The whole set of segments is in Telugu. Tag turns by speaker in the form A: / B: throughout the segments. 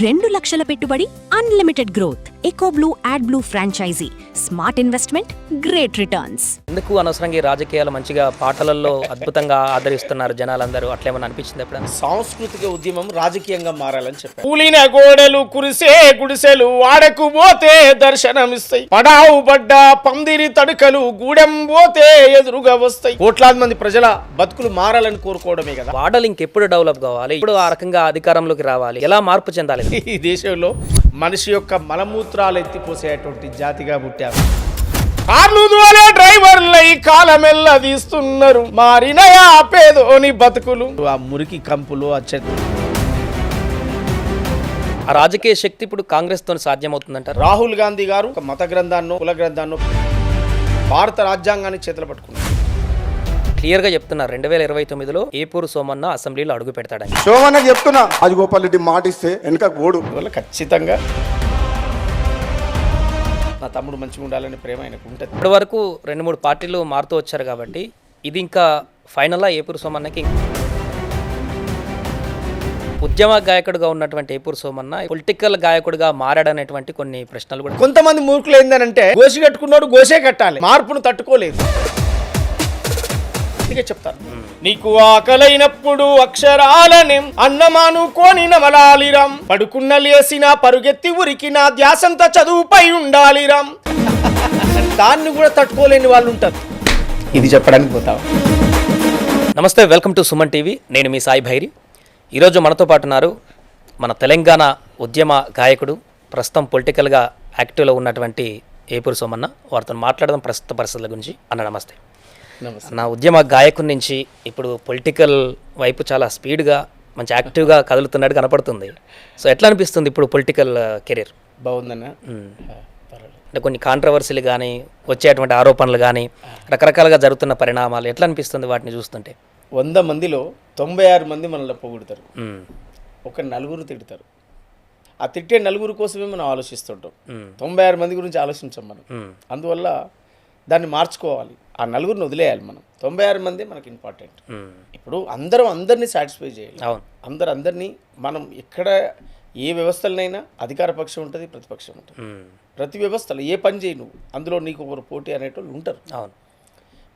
A: 2 లక్షల పెట్టుబడి, unlimited growth. Ecoblue AdBlue franchisee. Smart investment, great returns.
B: ఎందుకు అనవసరంగా ఈ రాజకీయాలు మంచిగా పాటలలో అద్భుతంగా ఆదరిస్తున్నారు జనాలందరూ, అట్లేమన్నా అనిపించింది ఎప్పుడైనా?
C: సాంస్కృతిక ఉద్యమం రాజకీయంగా మారాలని చెప్పారు. కూలిన గోడలు కురిసే గుడిసెలు వాడకు పోతే దర్శనమిస్తాయి, పడావు పడ్డ పందిరి తడుకలు గూడెం పోతే ఎదురుగా వస్తాయి. కోట్లాది మంది ప్రజల బతుకులు మారాలని కోరుకోవడమే కదా.
B: వాడలు ఇంకెప్పుడు డెవలప్ కావాలి, ఇప్పుడు ఆ రకంగా అధికారంలోకి రావాలి, ఎలా మార్పు చెందాలి?
C: ఈ దేశంలో మనిషి యొక్క మలమూత్రాలు ఎత్తిపోసేటువంటి జాతిగా పుట్టారు. కార్లు దోలే డ్రైవర్లై కాలమెల్ల తీస్తున్నారు, మారినయా పేదోని బతుకులు. ఆ మురికి కంపులు, ఆ చెత్త.
B: ఆ రాజకీయ శక్తి ఇప్పుడు కాంగ్రెస్ తో సాధ్యమవుతుందంటారు?
C: రాహుల్ గాంధీ గారు ఒక మత గ్రంథాన్నో కుల గ్రంథాన్నో భారత రాజ్యాంగాన్ని చేతులు పట్టుకున్నారు.
B: క్లియర్ గా చెప్తున్నారు 2029లో ఏపూరు సోమన్న అసెంబ్లీలో అడుగు పెడతాడని.
D: సోమన్న చెప్తున్నా, రాజగోపాల్ రెడ్డి మాటిస్తే వెనక ఓడు.
C: అందువల్ల ఖచ్చితంగా నా తమ్ముడు మంచిగా ఉండాలనే ప్రేమ ఆయనకు ఉంటుంది.
B: ఇప్పటి వరకు 2-3 పార్టీలు మారుతూ వచ్చారు కాబట్టి ఇది ఇంకా ఫైనల్లా ఏపూరు సోమన్నకి? ఉద్యమ గాయకుడిగా ఉన్నటువంటి ఏపూరు సోమన్న పొలిటికల్ గాయకుడిగా మారాడనేటువంటి కొన్ని ప్రశ్నలు కూడా.
C: కొంతమంది మూర్ఖులు ఏందనంటే గోసి కట్టుకున్నాడు గోసే కట్టాలి, మార్పును తట్టుకోలేదు. చెప్తాను, నీకు ఆకలైనప్పుడు అక్షరాలని అన్నమానుకోని నమలాలిరాం, పడుకున్న లేసిన పరుగెత్తి ఉరికిన ధ్యాసంతా చదువుపై ఉండాలిరాం. దాన్ని కూడా తట్టుకోలేని వాళ్ళు ఉంటారు. ఇది చెప్పడానికి పోతావా?
B: నమస్తే, వెల్కమ్ టు సుమన్ టీవీ. నేను మీ సాయి భైరి. ఈరోజు మనతో పాటు ఉన్నారు మన తెలంగాణ ఉద్యమ గాయకుడు, ప్రస్తుతం పొలిటికల్గా యాక్టివ్లో ఉన్నటువంటి ఏపూరు సోమన్న. వారితో మాట్లాడదాం ప్రస్తుత పరిస్థితుల గురించి. అన్న నమస్తే. నా ఉద్యమ గాయకుడి నుంచి ఇప్పుడు పొలిటికల్ వైపు చాలా స్పీడ్గా మంచి యాక్టివ్గా కదులుతున్నట్టు కనపడుతుంది. సో ఎట్లా అనిపిస్తుంది ఇప్పుడు పొలిటికల్ కెరీర్?
C: బాగుందన్న.
B: అంటే కొన్ని కాంట్రవర్సీలు కానీ, వచ్చేటువంటి ఆరోపణలు కానీ, రకరకాలుగా జరుగుతున్న పరిణామాలు ఎట్లా అనిపిస్తుంది వాటిని చూస్తుంటే?
C: 100 మందిలో 96 మంది మనల్ని పొగుడుతారు, ఒక 4 తిడతారు. ఆ తిట్టే 4 కోసమే మనం ఆలోచిస్తుంటాం. 96 మంది గురించి ఆలోచించాం మనం. అందువల్ల దాన్ని మార్చుకోవాలి, ఆ 4 వదిలేయాలి మనం. 96 మంది మనకి ఇంపార్టెంట్. ఇప్పుడు అందరినీ సాటిస్ఫై చేయాలి. అందరినీ మనం ఎక్కడ ఏ వ్యవస్థలనైనా అధికార పక్షం ఉంటుంది, ప్రతిపక్షం ఉంటుంది. ప్రతి వ్యవస్థలో ఏ పని చేయి నువ్వు, అందులో నీకు ఒకరు పోటీ అనేటోళ్ళు ఉంటారు.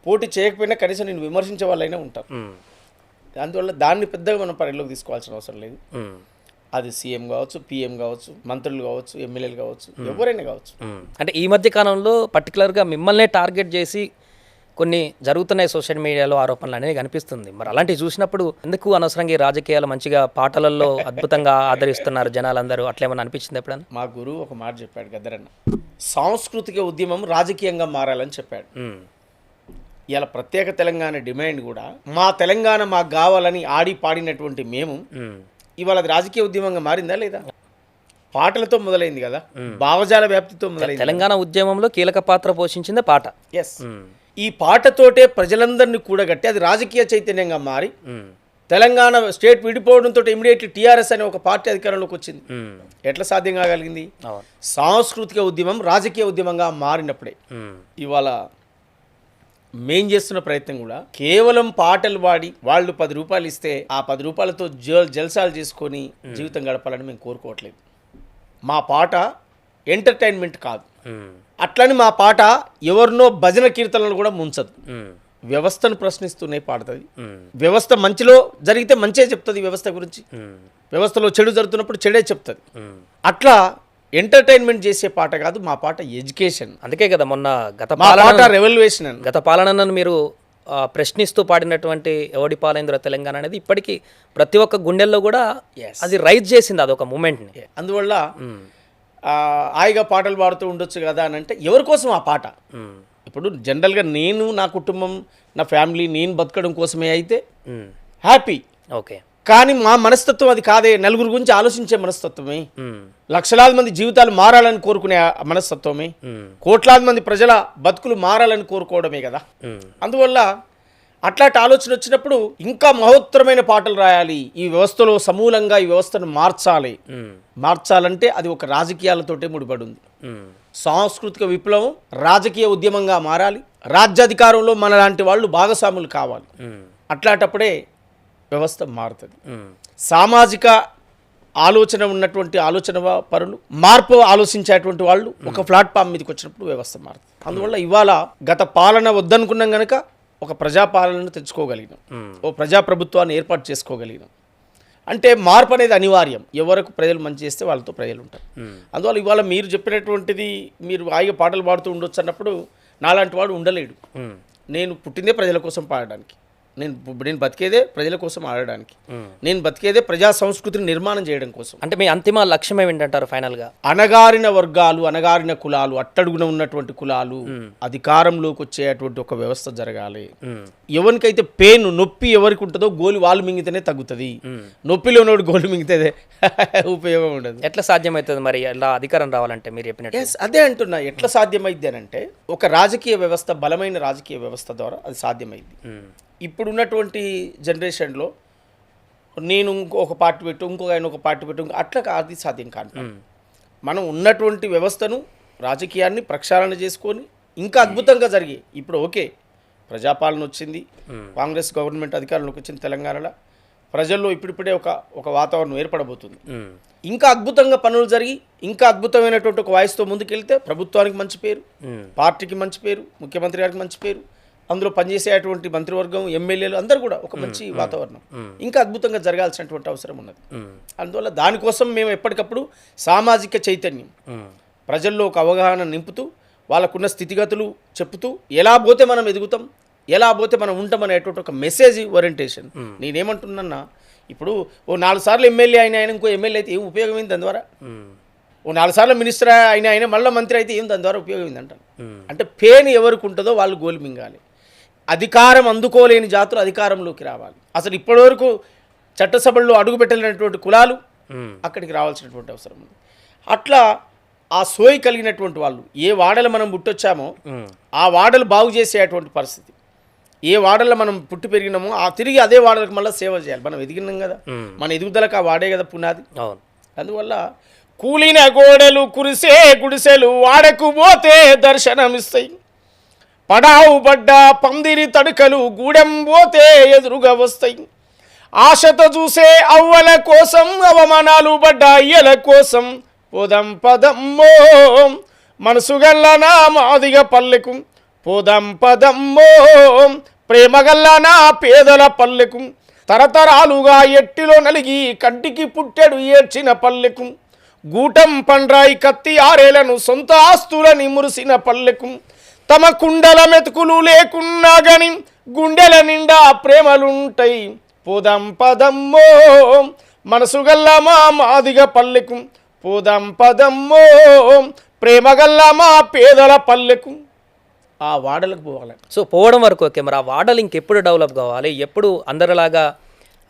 C: పోటీ చేయకపోయినా కనీసం నేను విమర్శించే వాళ్ళైనా ఉంటారు. అందువల్ల దాన్ని పెద్దగా మనం పరిలోకి తీసుకోవాల్సిన అవసరం లేదు. అది సీఎం కావచ్చు, పిఎం కావచ్చు, మంత్రులు కావచ్చు, ఎమ్మెల్యేలు కావచ్చు, ఎవరైనా కావచ్చు.
B: అంటే ఈ మధ్య కాలంలో పర్టికులర్గా మిమ్మల్నే టార్గెట్ చేసి కొన్ని జరుగుతున్నాయి సోషల్ మీడియాలో ఆరోపణలు అనేది కనిపిస్తుంది. మరి అలాంటివి చూసినప్పుడు ఎందుకు అనవసరంగా ఈ రాజకీయాలు మంచిగా పాటలలో అద్భుతంగా ఆదరిస్తున్నారు జనాలందరూ, అట్లేమన్నా అనిపించింది ఎప్పుడన్నా?
C: మా గురువు ఒక మాట చెప్పాడు గద్దరన్న, సాంస్కృతిక ఉద్యమం రాజకీయంగా మారాలని చెప్పాడు. ఇలా ప్రత్యేక తెలంగాణ డిమాండ్ కూడా మా తెలంగాణ మాకు కావాలని ఆడి పాడినటువంటి మేము ఇవాళ అది రాజకీయ ఉద్యమంగా మారిందా లేదా? పాటలతో మొదలైంది కదా, భావజాల వ్యాప్తితో మొదలైంది.
B: తెలంగాణ ఉద్యమంలో కీలక పాత్ర పోషించిందే పాట.
C: ఎస్, ఈ పాటతోటే ప్రజలందరినీ కూడగట్టి అది రాజకీయ చైతన్యంగా మారి తెలంగాణ స్టేట్ విడిపోవడంతో ఇమీడియట్లీ టీఆర్ఎస్ అనే ఒక పార్టీ అధికారంలోకి వచ్చింది. ఎట్లా సాధ్యం కాగలిగింది? సాంస్కృతిక ఉద్యమం రాజకీయ ఉద్యమంగా మారినప్పుడే. ఇవాళ మేం చేస్తున్న ప్రయత్నం కూడా కేవలం పాటలు పాడి వాళ్ళు 10 రూపాయలు ఇస్తే ఆ 10 రూపాయలతో జల్సాలు చేసుకొని జీవితం గడపాలని మేము కోరుకోవట్లేదు. మా పాట ఎంటర్టైన్మెంట్ కాదు, అట్లని మా పాట ఎవరినో భజన కీర్తనలు కూడా ముంచదు. వ్యవస్థను ప్రశ్నిస్తూనే పాడుతుంది. వ్యవస్థ మంచిలో జరిగితే మంచే చెప్తుంది వ్యవస్థ గురించి, వ్యవస్థలో చెడు జరుగుతున్నప్పుడు చెడే చెప్తుంది. అట్లా ఎంటర్టైన్మెంట్ చేసే పాట కాదు మా పాట, ఎడ్యుకేషన్.
B: అందుకే కదా మొన్న
C: పాట రెవల్యూషన్,
B: గత పాలనను మీరు ప్రశ్నిస్తూ పాడినటువంటి ఎవడి పాలైందిరా తెలంగాణ అనేది ఇప్పటికీ ప్రతి ఒక్క గుండెల్లో కూడా అది రైజ్ చేసింది, అదొక మూమెంట్ని.
C: అందువల్ల హాయిగా పాటలు పాడుతూ ఉండొచ్చు కదా అని అంటే ఎవరి కోసం ఆ పాట? ఇప్పుడు జనరల్గా నేను, నా కుటుంబం, నా ఫ్యామిలీ, నేను బతకడం కోసమే అయితే హ్యాపీ.
B: ఓకే,
C: కానీ మా మనస్తత్వం అది కాదే. 4 గురించి ఆలోచించే మనస్తత్వమే, లక్షలాది మంది జీవితాలు మారాలని కోరుకునే మనస్తత్వమే, కోట్లాది మంది ప్రజల బతుకులు మారాలని కోరుకోవడమే కదా. అందువల్ల అట్లాంటి ఆలోచన వచ్చినప్పుడు ఇంకా మహోత్తరమైన పాటలు రాయాలి, ఈ వ్యవస్థలో సమూలంగా ఈ వ్యవస్థను మార్చాలంటే అది ఒక రాజకీయాలతోటే ముడిపడి ఉంది. సాంస్కృతిక విప్లవం రాజకీయ ఉద్యమంగా మారాలి, రాజ్యాధికారంలో మన లాంటి వాళ్ళు భాగస్వాములు కావాలి. అట్లాంటప్పుడే వ్యవస్థ మారుతుంది. సామాజిక ఆలోచన ఉన్నటువంటి ఆలోచన పరులు, మార్పు ఆలోచించేటువంటి వాళ్ళు ఒక ప్లాట్ఫామ్ మీదకి వచ్చినప్పుడు వ్యవస్థ మారుతుంది. అందువల్ల ఇవాళ గత పాలన వద్దనుకున్నాం కనుక ఒక ప్రజాపాలనను తెచ్చుకోగలిగినాం, ఓ ప్రజాప్రభుత్వాన్ని ఏర్పాటు చేసుకోగలిగినాం. అంటే మార్పు అనేది అనివార్యం. ఎవరికి ప్రజలు మంచి చేస్తే వాళ్ళతో ప్రజలు ఉంటారు. అందువల్ల ఇవాళ మీరు చెప్పినటువంటిది, మీరు హాయిగా పాటలు పాడుతూ ఉండొచ్చు అన్నప్పుడు నాలాంటి వాడు ఉండలేడు. నేను పుట్టిందే ప్రజల కోసం పాడడానికి, నేను బతికేదే ప్రజల కోసం ఆడడానికి, నేను బతికేదే ప్రజా సంస్కృతిని నిర్మాణం చేయడం కోసం.
B: అంటే మీ అంతిమ లక్ష్యం ఏమిటంటారు ఫైనల్గా?
C: అణగారిన వర్గాలు, అణగారిన కులాలు, అట్టడుగున ఉన్నటువంటి కులాలు అధికారంలోకి వచ్చేటువంటి ఒక వ్యవస్థ జరగాలి. ఎవరికైతే పెయిన్, నొప్పి ఎవరికి ఉంటుందో గోలి వాళ్ళు మింగితేనే తగ్గుతుంది. నొప్పిలో ఉన్నోడు గోలు మింగితే ఉపయోగం ఉండదు.
B: ఎట్లా సాధ్యమవుతుంది మరి ఇలా అధికారం రావాలంటే? మీరు చెప్పినట్టు
C: అదే అంటున్నా, ఎట్లా సాధ్యమైంది అని అంటే ఒక రాజకీయ వ్యవస్థ, బలమైన రాజకీయ వ్యవస్థ ద్వారా అది సాధ్యమైంది. ఇప్పుడు ఉన్నటువంటి జనరేషన్లో నేను ఒక పార్టీ పెట్టు, ఇంకొక ఆయన ఒక పార్టీ పెట్టు, అట్లా అది సాధ్యం కాదు. మనం ఉన్నటువంటి వ్యవస్థను, రాజకీయాన్ని ప్రక్షాళన చేసుకొని ఇంకా అద్భుతంగా జరిగి, ఇప్పుడు ఓకే ప్రజాపాలన వచ్చింది, కాంగ్రెస్ గవర్నమెంట్ అధికారంలోకి వచ్చింది తెలంగాణలో, ప్రజల్లో ఇప్పుడిప్పుడే ఒక వాతావరణం ఏర్పడబోతుంది. ఇంకా అద్భుతంగా పనులు జరిగి ఇంకా అద్భుతమైనటువంటి ఒక వాయిస్తో ముందుకెళ్తే ప్రభుత్వానికి మంచి పేరు, పార్టీకి మంచి పేరు, ముఖ్యమంత్రి గారికి మంచి పేరు, అందులో పనిచేసేటువంటి మంత్రివర్గం, ఎమ్మెల్యేలు అందరూ కూడా ఒక మంచి వాతావరణం ఇంకా అద్భుతంగా జరగాల్సినటువంటి అవసరం ఉన్నది. అందువల్ల దానికోసం మేము ఎప్పటికప్పుడు సామాజిక చైతన్యం ప్రజల్లో ఒక అవగాహన నింపుతూ, వాళ్ళకున్న స్థితిగతులు చెప్తూ, ఎలా పోతే మనం ఎదుగుతాం, ఎలా పోతే మనం ఉంటాం అనేటువంటి ఒక మెసేజ్ ఓరియంటేషన్. నేనేమంటున్నా, ఇప్పుడు ఓ 4 సార్లు ఎమ్మెల్యే అయిన ఆయన ఇంకో ఎమ్మెల్యే అయితే ఏం ఉపయోగమైంది దాని ద్వారా? ఓ 4 సార్లు మినిస్టర్ అయిన మళ్ళీ మంత్రి అయితే ఏం దాని ద్వారా ఉపయోగమైంది అంటాను. అంటే పెయిన్ ఎవరికి ఉంటుందో వాళ్ళు గోలు మింగాలి. అధికారం అందుకోలేని జాతులు అధికారంలోకి రావాలి. అసలు ఇప్పటివరకు చట్టసభల్లో అడుగు పెట్టలేనటువంటి కులాలు అక్కడికి రావాల్సినటువంటి అవసరం ఉంది. అట్లా ఆ సోయి కలిగినటువంటి వాళ్ళు, ఏ వాడలు మనం పుట్టొచ్చామో ఆ వాడలు బాగు చేసేటువంటి పరిస్థితి, ఏ వాడల్లో మనం పుట్టి పెరిగినామో ఆ తిరిగి అదే వాడలకు మళ్ళీ సేవ చేయాలి. మనం ఎదిగినాం కదా, మన ఎదుగుదలకు ఆ వాడే కదా పునాది. అందువల్ల కూలిన గోడలు, కురిసే గుడిసెలు వాడకు పోతే దర్శనమిస్తాయి, పడావు పడ్డ పందిరి తడుకలు గూడెం పోతే ఎదురుగా వస్తాయి, ఆశతో చూసే అవ్వల కోసం అవమానాలు పడ్డ అయ్యల కోసం పోదాం పదమ్మో మనసుగల్లనా మాదిగ పల్లెకు, పోదాం పదమ్మో ప్రేమగల్లనా పేదల పల్లెకు, తరతరాలుగా ఎట్టిలో నలిగి కంటికి పుట్టెడు ఏడ్చిన పల్లెకు, గూటం పండ్రాయి కత్తి ఆరేలను సొంత ఆస్తులని మురిసిన పల్లెకు, తమ కుండల మెతుకులు లేకున్నా గని గుండెల నిండా ప్రేమలుంటాయి, పోదాం పదమ్మో మనసుగల్ల మా మాదిగ పల్లెకు, పోదాం పదమ్మో ప్రేమగల్ల మా పేదల పల్లెకు. ఆ వాడలకు పోవాలి.
B: సో పోవడం వరకు ఓకే, మరి ఆ వాడలు ఇంకెప్పుడు డెవలప్ కావాలి, ఎప్పుడు అందరిలాగా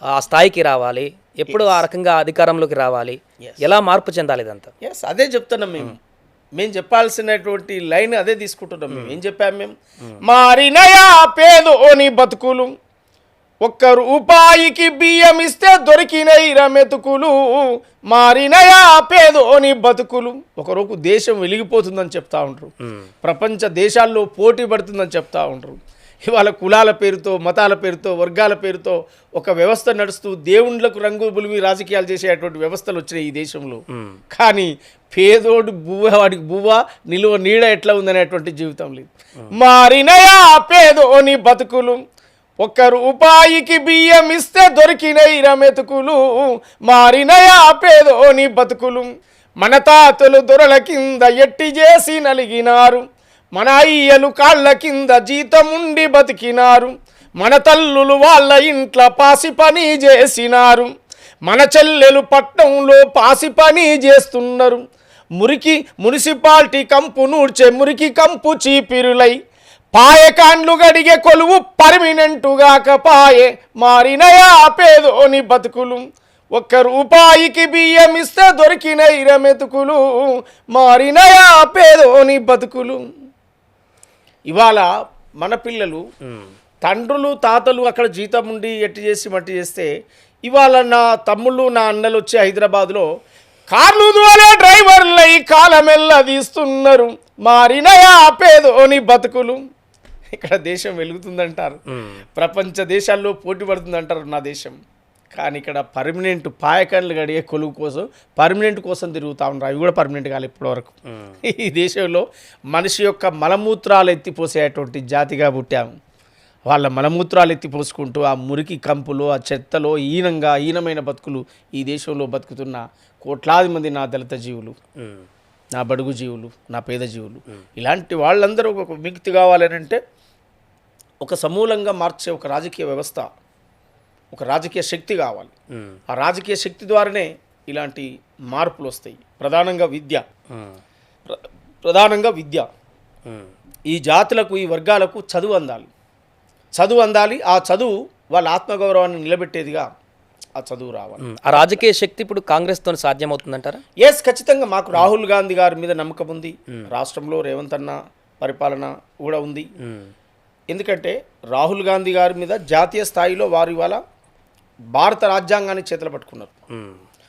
B: ఆ స్థాయికి రావాలి, ఎప్పుడు ఆ రకంగా అధికారంలోకి రావాలి, ఎలా మార్పు చెందాలి ఇదంతా?
C: అదే చెప్తున్నాం మేము చెప్పాల్సినటువంటి లైన్ అదే తీసుకుంటున్నాం. మేము ఏం చెప్పాము? మేము మారినయా పేదోని బతుకులు, ఒక్క రూపాయికి బియ్యం ఇస్తే దొరికినైర మెతుకులు, మారినయా పేదోని బతుకులు. ఒకరోజు దేశం వెలిగిపోతుందని చెప్తా ఉంటారు, ప్రపంచ దేశాల్లో పోటీ పడుతుందని చెప్తా ఉంటారు. ఇవాళ కులాల పేరుతో, మతాల పేరుతో, వర్గాల పేరుతో ఒక వ్యవస్థ నడుస్తూ దేవుళ్ళకు రంగు బులిమి రాజకీయాలు చేసేటువంటి వ్యవస్థలు వచ్చినాయి ఈ దేశంలో. కానీ పేదోడు వాడికి బువ్వ నిలువ నీడ ఎట్లా ఉందనేటువంటి జీవితం లేదు. మారినయా పేదోని బతుకులు, ఒక్క రూపాయికి బియ్యం ఇస్తే దొరికినైర మెతుకులు, మారినయా పేదోని బతుకులు. మన తాతలు దొరల కింద ఎట్టి చేసి నలిగినారు, మన అయ్యలు కాళ్ళ కింద జీతముండి బతికినారు, మన తల్లులు వాళ్ళ ఇంట్లో పాసి పని చేసినారు, మన చెల్లెలు పట్నంలో పాసి పని చేస్తున్నారు, మున్సిపాలిటీ కంపు నూడ్చే మురికి కంపు చీపిరులై పాయకాండ్లు గడిగే కొలువు పర్మినెంటుగాక పాయే, మారినయా పేదోని బతుకులు, ఒక్క రూపాయికి బియ్యం ఇస్తే దొరికినైర మెతుకులు, మారినయా పేదోని బతుకులు. ఇవాళ మన పిల్లలు తండ్రులు తాతలు అక్కడ జీతం ఉండి ఎట్టి చేసి మట్టి చేస్తే, ఇవాళ నా తమ్ముళ్ళు నా అన్నలు వచ్చి హైదరాబాద్లో కార్లు దోలే డ్రైవర్లై కాలమెల్ల తీస్తున్నారు, మారినయా పేదోని బతుకులు. ఇక్కడ దేశం వెలుగుతుందంటారు, ప్రపంచ దేశాల్లో పోటీ పడుతుందంటారు నా దేశం. కానీ ఇక్కడ పర్మనెంట్ పాయకాన్లు గడిగే కొలువు కోసం పర్మనెంట్ కోసం తిరుగుతూ ఉన్నారు. అవి కూడా పర్మనెంట్ కాదు ఇప్పటివరకు. ఈ దేశంలో మనిషి యొక్క మలమూత్రాలు ఎత్తిపోసేటువంటి జాతిగా పుట్టాము. వాళ్ళ మలమూత్రాలు ఎత్తిపోసుకుంటూ ఆ మురికి కంపులో ఆ చెత్తలో హీనమైన బతుకులు ఈ దేశంలో బతుకుతున్న కోట్లాది మంది నా దళిత జీవులు, నా బడుగు జీవులు, నా పేద జీవులు, ఇలాంటి వాళ్ళందరూ ఒక విముక్తి కావాలనంటే ఒక సమూలంగా మార్చే ఒక రాజకీయ వ్యవస్థ, ఒక రాజకీయ శక్తి కావాలి. ఆ రాజకీయ శక్తి ద్వారానే ఇలాంటి మార్పులు వస్తాయి. ప్రధానంగా విద్య. ఈ జాతులకు, ఈ వర్గాలకు చదువు అందాలి. ఆ చదువు వాళ్ళ ఆత్మగౌరవాన్ని నిలబెట్టేదిగా ఆ చదువు రావాలి.
B: ఆ రాజకీయ శక్తి ఇప్పుడు కాంగ్రెస్తో సాధ్యమవుతుందంటారా?
C: ఎస్, ఖచ్చితంగా. మాకు రాహుల్ గాంధీ గారి మీద నమ్మకం ఉంది. రాష్ట్రంలో రేవంత్ అన్న పరిపాలన కూడా ఉంది. ఎందుకంటే రాహుల్ గాంధీ గారి మీద జాతీయ స్థాయిలో వారు ఇవాళ భారత రాజ్యాంగాన్ని చేతులు పట్టుకున్నారు.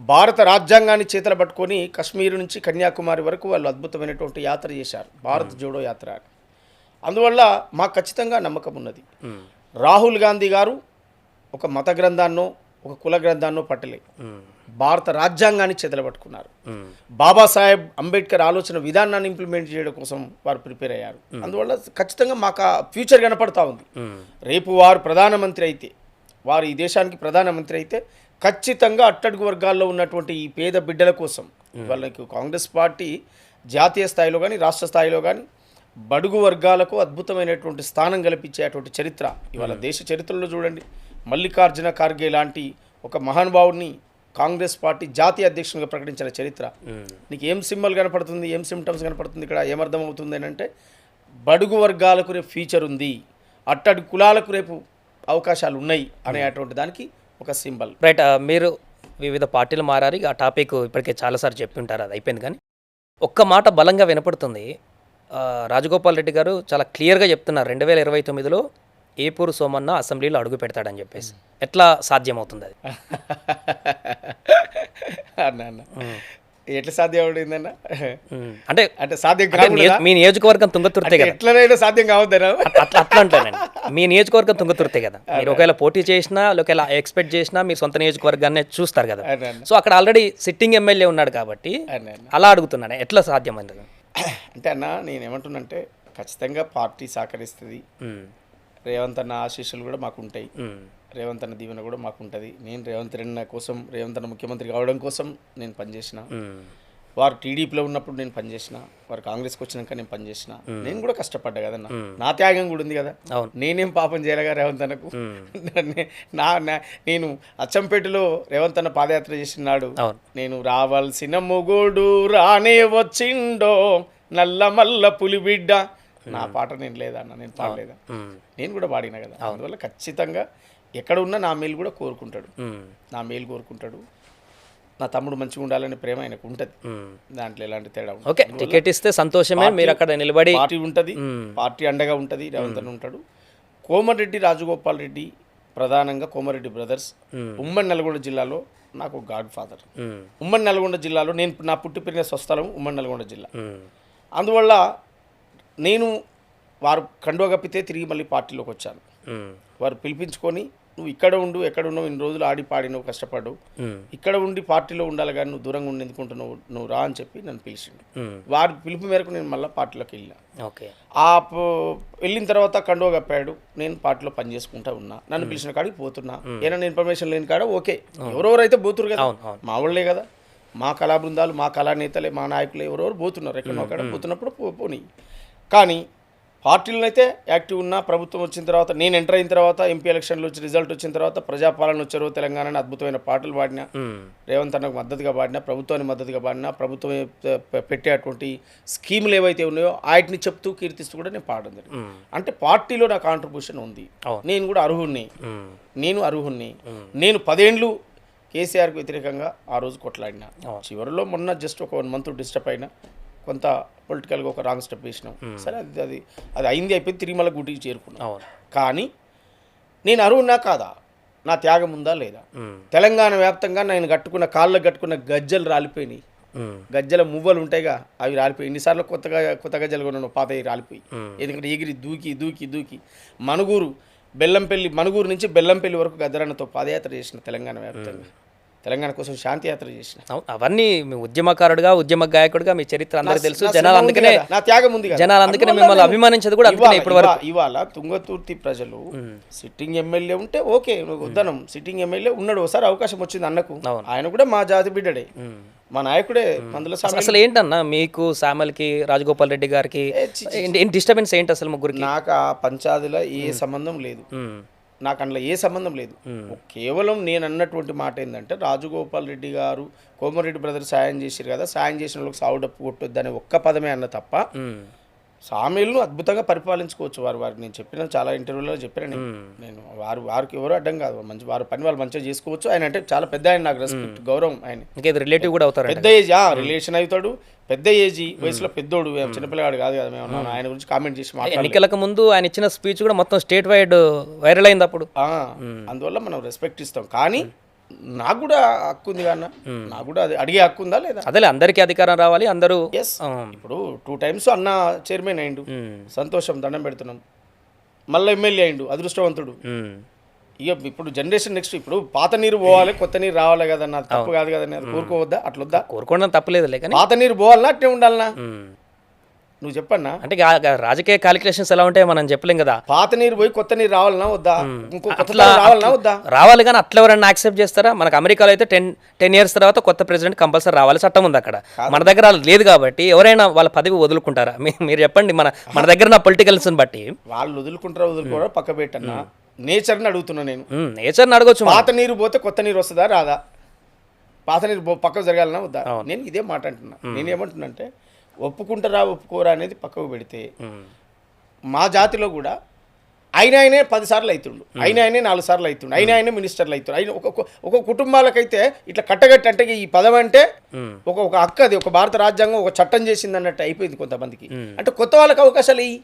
C: భారత రాజ్యాంగాన్ని చేతులు పట్టుకొని కశ్మీర్ నుంచి కన్యాకుమారి వరకు వాళ్ళు అద్భుతమైనటువంటి యాత్ర చేశారు, భారత్ జోడో యాత్ర. అందువల్ల మాకు ఖచ్చితంగా నమ్మకం ఉన్నది. రాహుల్ గాంధీ గారు ఒక మత గ్రంథాన్నో ఒక కుల గ్రంథాన్నో పట్టలే, భారత రాజ్యాంగాన్ని చేతులు పట్టుకున్నారు. బాబాసాహెబ్ అంబేద్కర్ ఆలోచన విధానాన్ని ఇంప్లిమెంట్ చేయడం కోసం వారు ప్రిపేర్ అయ్యారు. అందువల్ల ఖచ్చితంగా మాకు ఆ ఫ్యూచర్ కనపడతా ఉంది. రేపు వారు ప్రధానమంత్రి అయితే, వారు ఈ దేశానికి ప్రధానమంత్రి అయితే ఖచ్చితంగా అట్టడుగు వర్గాల్లో ఉన్నటువంటి ఈ పేద బిడ్డల కోసం వాళ్ళకి కాంగ్రెస్ పార్టీ జాతీయ స్థాయిలో కానీ రాష్ట్ర స్థాయిలో కానీ బడుగు వర్గాలకు అద్భుతమైనటువంటి స్థానం కల్పించేటువంటి చరిత్ర ఇవాళ దేశ చరిత్రలో చూడండి. మల్లికార్జున ఖార్గే లాంటి ఒక మహానుభావుడిని కాంగ్రెస్ పార్టీ జాతీయ అధ్యక్షునిగా ప్రకటించిన చరిత్ర. నీకు ఏం సింబల్ కనపడుతుంది, ఏం సిమ్టమ్స్ కనపడుతుంది, ఇక్కడ ఏమర్థం అవుతుంది అని అంటే బడుగు వర్గాలకు రేపు ఫ్యూచర్ ఉంది, అట్టడుగు కులాలకు రేపు అవకాశాలు ఉన్నాయి అనేటువంటి దానికి ఒక సింబల్.
B: రైట్. మీరు వివిధ పార్టీలు మారారు. ఆ టాపిక్ ఇప్పటికే చాలాసార్లు చెప్పి ఉంటారు, అది అయిపోయింది. కానీ ఒక్క మాట బలంగా వినపడుతుంది. రాజగోపాల్ రెడ్డి గారు చాలా క్లియర్గా చెప్తున్నారు 2029లో ఏపూరు సోమన్న అసెంబ్లీలో అడుగు పెడతాడని చెప్పేసి. ఎట్లా సాధ్యమవుతుంది అది?
C: అన్న ఎట్లా సాధ్యం అవుతుందన్న?
B: అంటే
C: సాధ్యం
B: మీ నియోజకవర్గం తుంగతుర్తే కదా,
C: ఎట్లనైనా సాధ్యం కావద్దనా?
B: అట్లా అంటానండి. మీ నియోజకవర్గం తుంగతుర్తే కదా, మీరు ఒకవేళ పోటీ చేసినా ఒకవేళ ఎక్స్పెక్ట్ చేసినా మీరు సొంత నియోజకవర్గాన్ని చూస్తారు కదా. సో అక్కడ ఆల్రెడీ సిట్టింగ్ ఎమ్మెల్యే ఉన్నాడు కాబట్టి అలా అడుగుతున్నాను, ఎట్లా సాధ్యమైంది
C: అంటే అన్న నేనేమంటున్నంటే ఖచ్చితంగా పార్టీ సహకరిస్తుంది. రేవంత్ అన్న ఆశీస్సులు కూడా మాకు ఉంటాయి, రేవంత్ అన్న దీవెన కూడా మాకు ఉంటుంది. నేను రేవంత్ రెడ్డి కోసం, రేవంత్ అన్న ముఖ్యమంత్రి కావడం కోసం నేను పనిచేసిన. వారు టీడీపీలో ఉన్నప్పుడు నేను పనిచేసిన, వారు కాంగ్రెస్కి వచ్చినాక నేను పనిచేసిన. నేను కూడా కష్టపడ్డా కదన్న, నా త్యాగం కూడా ఉంది కదా. నేనేం పాపం చేయలేగా రేవంత్ అన్నకు. నేను అచ్చంపేటలో రేవంత్ అన్న పాదయాత్ర చేసినాడు. నేను రావాల్సిన మొగోడు రానే వచ్చిండో నల్ల మల్ల పులిబిడ్డ, నా పాట నేను లేదన్న, నేను పాడలేదా? నేను కూడా పాడినా కదా. అందువల్ల ఖచ్చితంగా ఎక్కడ ఉన్నా నా మేలు కూడా కోరుకుంటాడు, నా మేలు కోరుకుంటాడు. నా తమ్ముడు మంచిగా ఉండాలనే ప్రేమ ఆయనకు ఉంటుంది, దాంట్లో ఎలాంటి తేడా ఉండదు.
B: ఓకే, టికెట్ ఇస్తే సంతోషమే, మీరు అక్కడ నిలబడి
C: పార్టీ ఉంటుంది, పార్టీ అండగా ఉంటుంది, రేవంత్ అన్న ఉంటాడు. కోమరెడ్డి రాజగోపాల్ రెడ్డి ప్రధానంగా కోమరెడ్డి బ్రదర్స్ ఉమ్మడి నల్గొండ జిల్లాలో నాకు గాడ్ ఫాదర్. ఉమ్మడి నల్గొండ జిల్లాలో నా పుట్టి పెరిగిన స్వస్థలం ఉమ్మడి నల్గొండ జిల్లా. అందువల్ల నేను వారు కండువ కప్పితే తిరిగి మళ్ళీ పార్టీలోకి వచ్చాను. వారు పిలిపించుకొని నువ్వు ఇక్కడ ఉండు, ఎక్కడ ఉన్నావు, ఇన్ని రోజులు ఆడి పాడి నువ్వు కష్టపడ్డావు, ఇక్కడ ఉండి పార్టీలో ఉండాలి కానీ నువ్వు దూరంగా ఉండి ఎందుకుంటున్నావు, నువ్వు రా అని చెప్పి నన్ను పిలిచిండు. వారి పిలుపు మేరకు నేను మళ్ళీ పార్టీలోకి వెళ్ళినా. వెళ్ళిన తర్వాత కండువ కప్పాడు, నేను పార్టీలో పని చేసుకుంటా ఉన్నా. నన్ను పిలిచిన కాడికి పోతున్నా, ఏమైనా ఇన్ఫర్మేషన్ లేని కాడ ఓకే, ఎవరెవరైతే పోతురు కదా, మా వాళ్ళే కదా, మా కళా బృందాలు, మా కళానేతలే, మా నాయకులు ఎవరెవరు పోతున్నారు, ఎక్కడో అక్కడ పోతున్నప్పుడు పోనీ. కానీ పార్టీలను అయితే యాక్టివ్ ఉన్నా. ప్రభుత్వం వచ్చిన తర్వాత, నేను ఎంటర్ అయిన తర్వాత, ఎంపీ ఎలక్షన్లు వచ్చి రిజల్ట్ వచ్చిన తర్వాత, ప్రజాపాలన వచ్చారు తెలంగాణని అద్భుతమైన పాటలు పాడినా, రేవంత్ అన్నకు మద్దతుగా పాడినా, ప్రభుత్వానికి మద్దతుగా పాడినా, ప్రభుత్వం పెట్టేటువంటి స్కీములు ఏవైతే ఉన్నాయో వాటిని చెప్తూ కీర్తిస్తూ కూడా నేను పాడడం జరిగింది. అంటే పార్టీలో నా కాంట్రిబ్యూషన్ ఉంది, నేను కూడా అర్హుణ్ణి. నేను 10 ఏళ్ళు కేసీఆర్కి వ్యతిరేకంగా ఆ రోజు కొట్లాడినా. చివరిలో మొన్న జస్ట్ ఒక 1 మంత్ డిస్టర్బ్ అయినా, కొంత పొలిటికల్గా ఒక రాంగ్ స్టెప్ వేసినాం. సరే, అది అయింది, అయిపోయింది, తిరిగి మళ్ళీ గుడికి చేరుకున్నాం. కానీ నేను అరువున్నా కాదా, నా త్యాగం ఉందా లేదా? తెలంగాణ వ్యాప్తంగా నేను కాళ్ళకు కట్టుకున్న గజ్జలు రాలిపోయినాయి. గజ్జల మువ్వలు ఉంటాయిగా, అవి రాలిపోయి. ఎన్నిసార్లు కొత్త గజ్జలు కొన్నాను, పాతవి రాలిపోయి. ఎందుకంటే ఎగిరి దూకి మనుగురు బెల్లంపల్లి మనుగూరు నుంచి బెల్లంపల్లి వరకు గద్దరన్నతో పాదయాత్ర చేసిన తెలంగాణ వ్యాప్తంగా, తెలంగాణ కోసం శాంతి యాత్ర చేసిన.
B: అవన్నీ మీ ఉద్యమకారుడుగా ఉద్యమ గాయకుడిగా మీ చరిత్ర అందరికీ తెలుసు.
C: నా
B: జనాలు
C: శ్రమ ఉంది
B: అందుకనే
C: కదా, నా త్యాగం ఉంది కదా.
B: జనాలు అందుకనే
C: అందువల్ల
B: మిమ్మల్ని
C: నేను
B: అభిమానించేది కూడా అందుకనే ఇప్పటి వరకు.
C: ఇవాళ తుంగతుర్తి ప్రజలు సిట్టింగ్ ఎమ్మెల్యే ఉంటే ఓకే, వద్దనం. సిట్టింగ్ ఎమ్మెల్యే ఉన్నాడు, ఒకసారి అవకాశం వచ్చింది అన్నకు. ఆయన కూడా మా జాతి బిడ్డడే, మా నాయకుడే. మందుల
B: అసలు ఏంటన్నా మీకు సామల్కి రాజగోపాల్ రెడ్డి గారికి డిస్టర్బెన్స్ ఏంటి అసలు ముగ్గురికి?
C: నాకు ఆ పంచాయతీలో ఏ సంబంధం లేదు, నాకు అందులో ఏ సంబంధం లేదు. కేవలం నేను అన్నటువంటి మాట ఏంటంటే రాజగోపాల్ రెడ్డి గారు కోమరెడ్డి బ్రదర్ సాయం చేశారు కదా, సాయం చేసిన వాళ్ళకి సాగు డప్పు కొట్టొద్దు అనే ఒక్క పదమే అన్న తప్ప సామీలను అద్భుతంగా పరిపాలించుకోవచ్చు వారికి. నేను చెప్పిన చాలా ఇంటర్వ్యూలో చెప్పాను నేను. వారికి ఎవరు అడ్డం కాదు, మంచి వారి పని వాళ్ళు మంచిగా చేసుకోవచ్చు. ఆయన అంటే చాలా పెద్ద ఆయన, నాకు రెస్పెక్ట్ గౌరవం. ఆయన
B: ఇంకేదో రిలేటివ్ కూడా అవుతారు,
C: పెద్ద ఏజ్ రిలేషన్ అవుతాడు, పెద్ద ఏజీ వయసులో పెద్దోడు, చిన్నపిల్లగాడు కాదు కదా. మేము ఆయన గురించి కామెంట్ చేసి మాట్లాడాలి.
B: ఎన్నికలకు ముందు ఆయన ఇచ్చిన స్పీచ్ కూడా మొత్తం స్టేట్ వైడ్ వైరల్ అయింది అప్పుడు.
C: అందువల్ల మనం రెస్పెక్ట్ ఇస్తాం. కానీ నాకు కూడా హక్కు ఉంది కదా, నాకు కూడా అది అడిగే హక్కు ఉందా లేదా?
B: అదే అందరికీ అధికారం రావాలి, అందరూ.
C: ఎస్, ఇప్పుడు 2 times అన్న చైర్మన్ అయిండు, సంతోషం, దండం పెడుతున్నాం. మళ్ళీ ఎమ్మెల్యే అయిండు, అదృష్టవంతుడు. ఇక ఇప్పుడు జనరేషన్ నెక్స్ట్, ఇప్పుడు పాత నీరు పోవాలి, కొత్త నీరు రావాలి కదా, అది తప్పు కాదు కదా, అది కోరుకోవద్దా? అట్లొద్దా?
B: కోరుకోవడం తప్పలేదు లేక
C: పాత నీరు పోవాలన్నా అట్నే ఉండాలన్నా? నువ్వు చెప్పన్నా.
B: అంటే రాజకీయ క్యాలిక్యులేషన్స్ ఎలా ఉంటాయో మనం చెప్పలేం కదా.
C: పాత నీరు పోయి కొత్త నీరు రావాలన్నా వద్దా? ఇంకో కొత్త నీరు రావాలన్నా వద్దా?
B: రావాలి, కానీ అట్లా ఎవరన్నా యాక్సెప్ట్ చేస్తారా? మనకు అమెరికాలో అయితే 10 years తర్వాత కొత్త ప్రెసిడెంట్ కంపల్సరీ రావాలి, చట్టం ఉంది అక్కడ. మన దగ్గర లేదు కాబట్టి ఎవరైనా వాళ్ళ పదవి వదులుకుంటారా? మీరు చెప్పండి. మన దగ్గర నా పొలిటికల్స్ బట్టి
C: వాళ్ళు వదులుకోవడం పక్క పెట్టన్నా. నేచర్ని అడుగుతున్నా నేను.
B: నేచర్ని అడగొచ్చు.
C: పాత నీరు పోతే కొత్త నీరు వస్తుందా రాదా? పాత నీరు పక్కకు జరగాలన్నా వద్దా? నేను ఇదే మాట అంటున్నా. నేనేమంటున్నా అంటే ఒప్పుకుంటారా ఒప్పుకోరా అనేది పక్కకు పెడితే, మా జాతిలో కూడా ఆయనే 10 సార్లు అవుతుండు, ఆయనే 4 సార్లు అవుతుండు, ఆయనే మినిస్టర్లు అవుతుండు. ఆయన ఒక కుటుంబాలకైతే ఇట్లా కట్టగట్టి అంటే ఈ పదం అంటే ఒక హక్కు, అది ఒక భారత రాజ్యాంగం ఒక చట్టం చేసింది అన్నట్టు అయిపోయింది కొంతమందికి. అంటే కొత్త వాళ్ళకి అవకాశాలు ఇవి,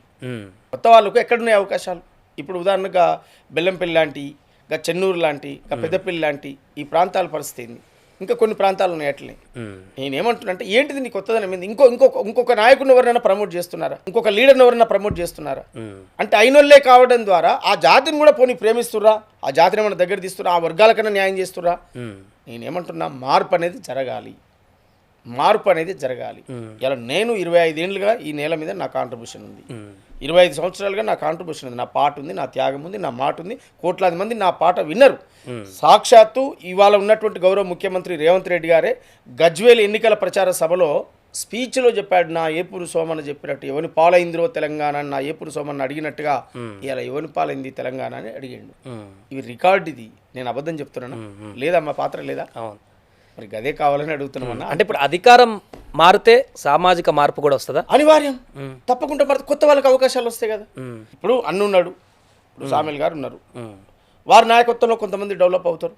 C: కొత్త వాళ్ళకు ఎక్కడున్నాయి అవకాశాలు? ఇప్పుడు ఉదాహరణగా బెల్లంపల్లి లాంటి, ఇంకా చెన్నూరు లాంటి, ఇంకా పెద్దపల్లి లాంటి ఈ ప్రాంతాల పరిస్థితి ఏంది? ఇంకా కొన్ని ప్రాంతాలు ఉన్నాయి అట్లనే. నేనేమంటున్నా అంటే ఏంటిది నీ కొత్తదనం ఏంది? ఇంకొక నాయకుని ఎవరైనా ప్రమోట్ చేస్తున్నారా? ఇంకొక లీడర్ని ఎవరైనా ప్రమోట్ చేస్తున్నారా? అంటే అయినోళ్ళే కావడం ద్వారా ఆ జాతిని కూడా పోనీ ప్రేమిస్తుర్రా, ఆ జాతిని ఏమైనా దగ్గర తీస్తురా, ఆ వర్గాలకన్నా న్యాయం చేస్తుర్రా? నేనేమంటున్నా, మార్పు అనేది జరగాలి, మార్పు అనేది జరగాలి. ఇలా నేను 25 ఏళ్ళుగా ఈ నేల మీద నా కాంట్రిబ్యూషన్ ఉంది, 25 సంవత్సరాలుగా నా కాంట్రిబ్యూషన్ ఉంది, నా పాట ఉంది, నా త్యాగం ఉంది, నా మాట ఉంది. కోట్లాది మంది నా పాట విన్నరు. సాక్షాత్తు ఇవాళ ఉన్నటువంటి గౌరవ ముఖ్యమంత్రి రేవంత్ రెడ్డి గారే గజ్వేల్ ఎన్నికల ప్రచార సభలో స్పీచ్లో చెప్పాడు, నా ఏపూరు సోమన్న చెప్పినట్టు ఎవని పాలైందిరో తెలంగాణ అని నా ఏపూరు సోమన్న అడిగినట్టుగా ఇలా ఎవని పాలైంది తెలంగాణ అని అడిగాడు. ఇవి రికార్డ్, ఇది నేను అబద్ధం చెప్తున్నాను లేదా? మా పాత్ర లేదా? మరి గదే కావాలని అడుగుతున్నామన్నా.
B: అంటే ఇప్పుడు అధికారం మారితే సామాజిక మార్పు కూడా వస్తుందా?
C: అనివార్యం, తప్పకుండా మారితే కొత్త వాళ్ళకి అవకాశాలు వస్తాయి కదా. ఇప్పుడు ఉన్నాడు, ఇప్పుడు సామెల్ గారు ఉన్నారు, వారి నాయకత్వంలో కొంతమంది డెవలప్ అవుతారు.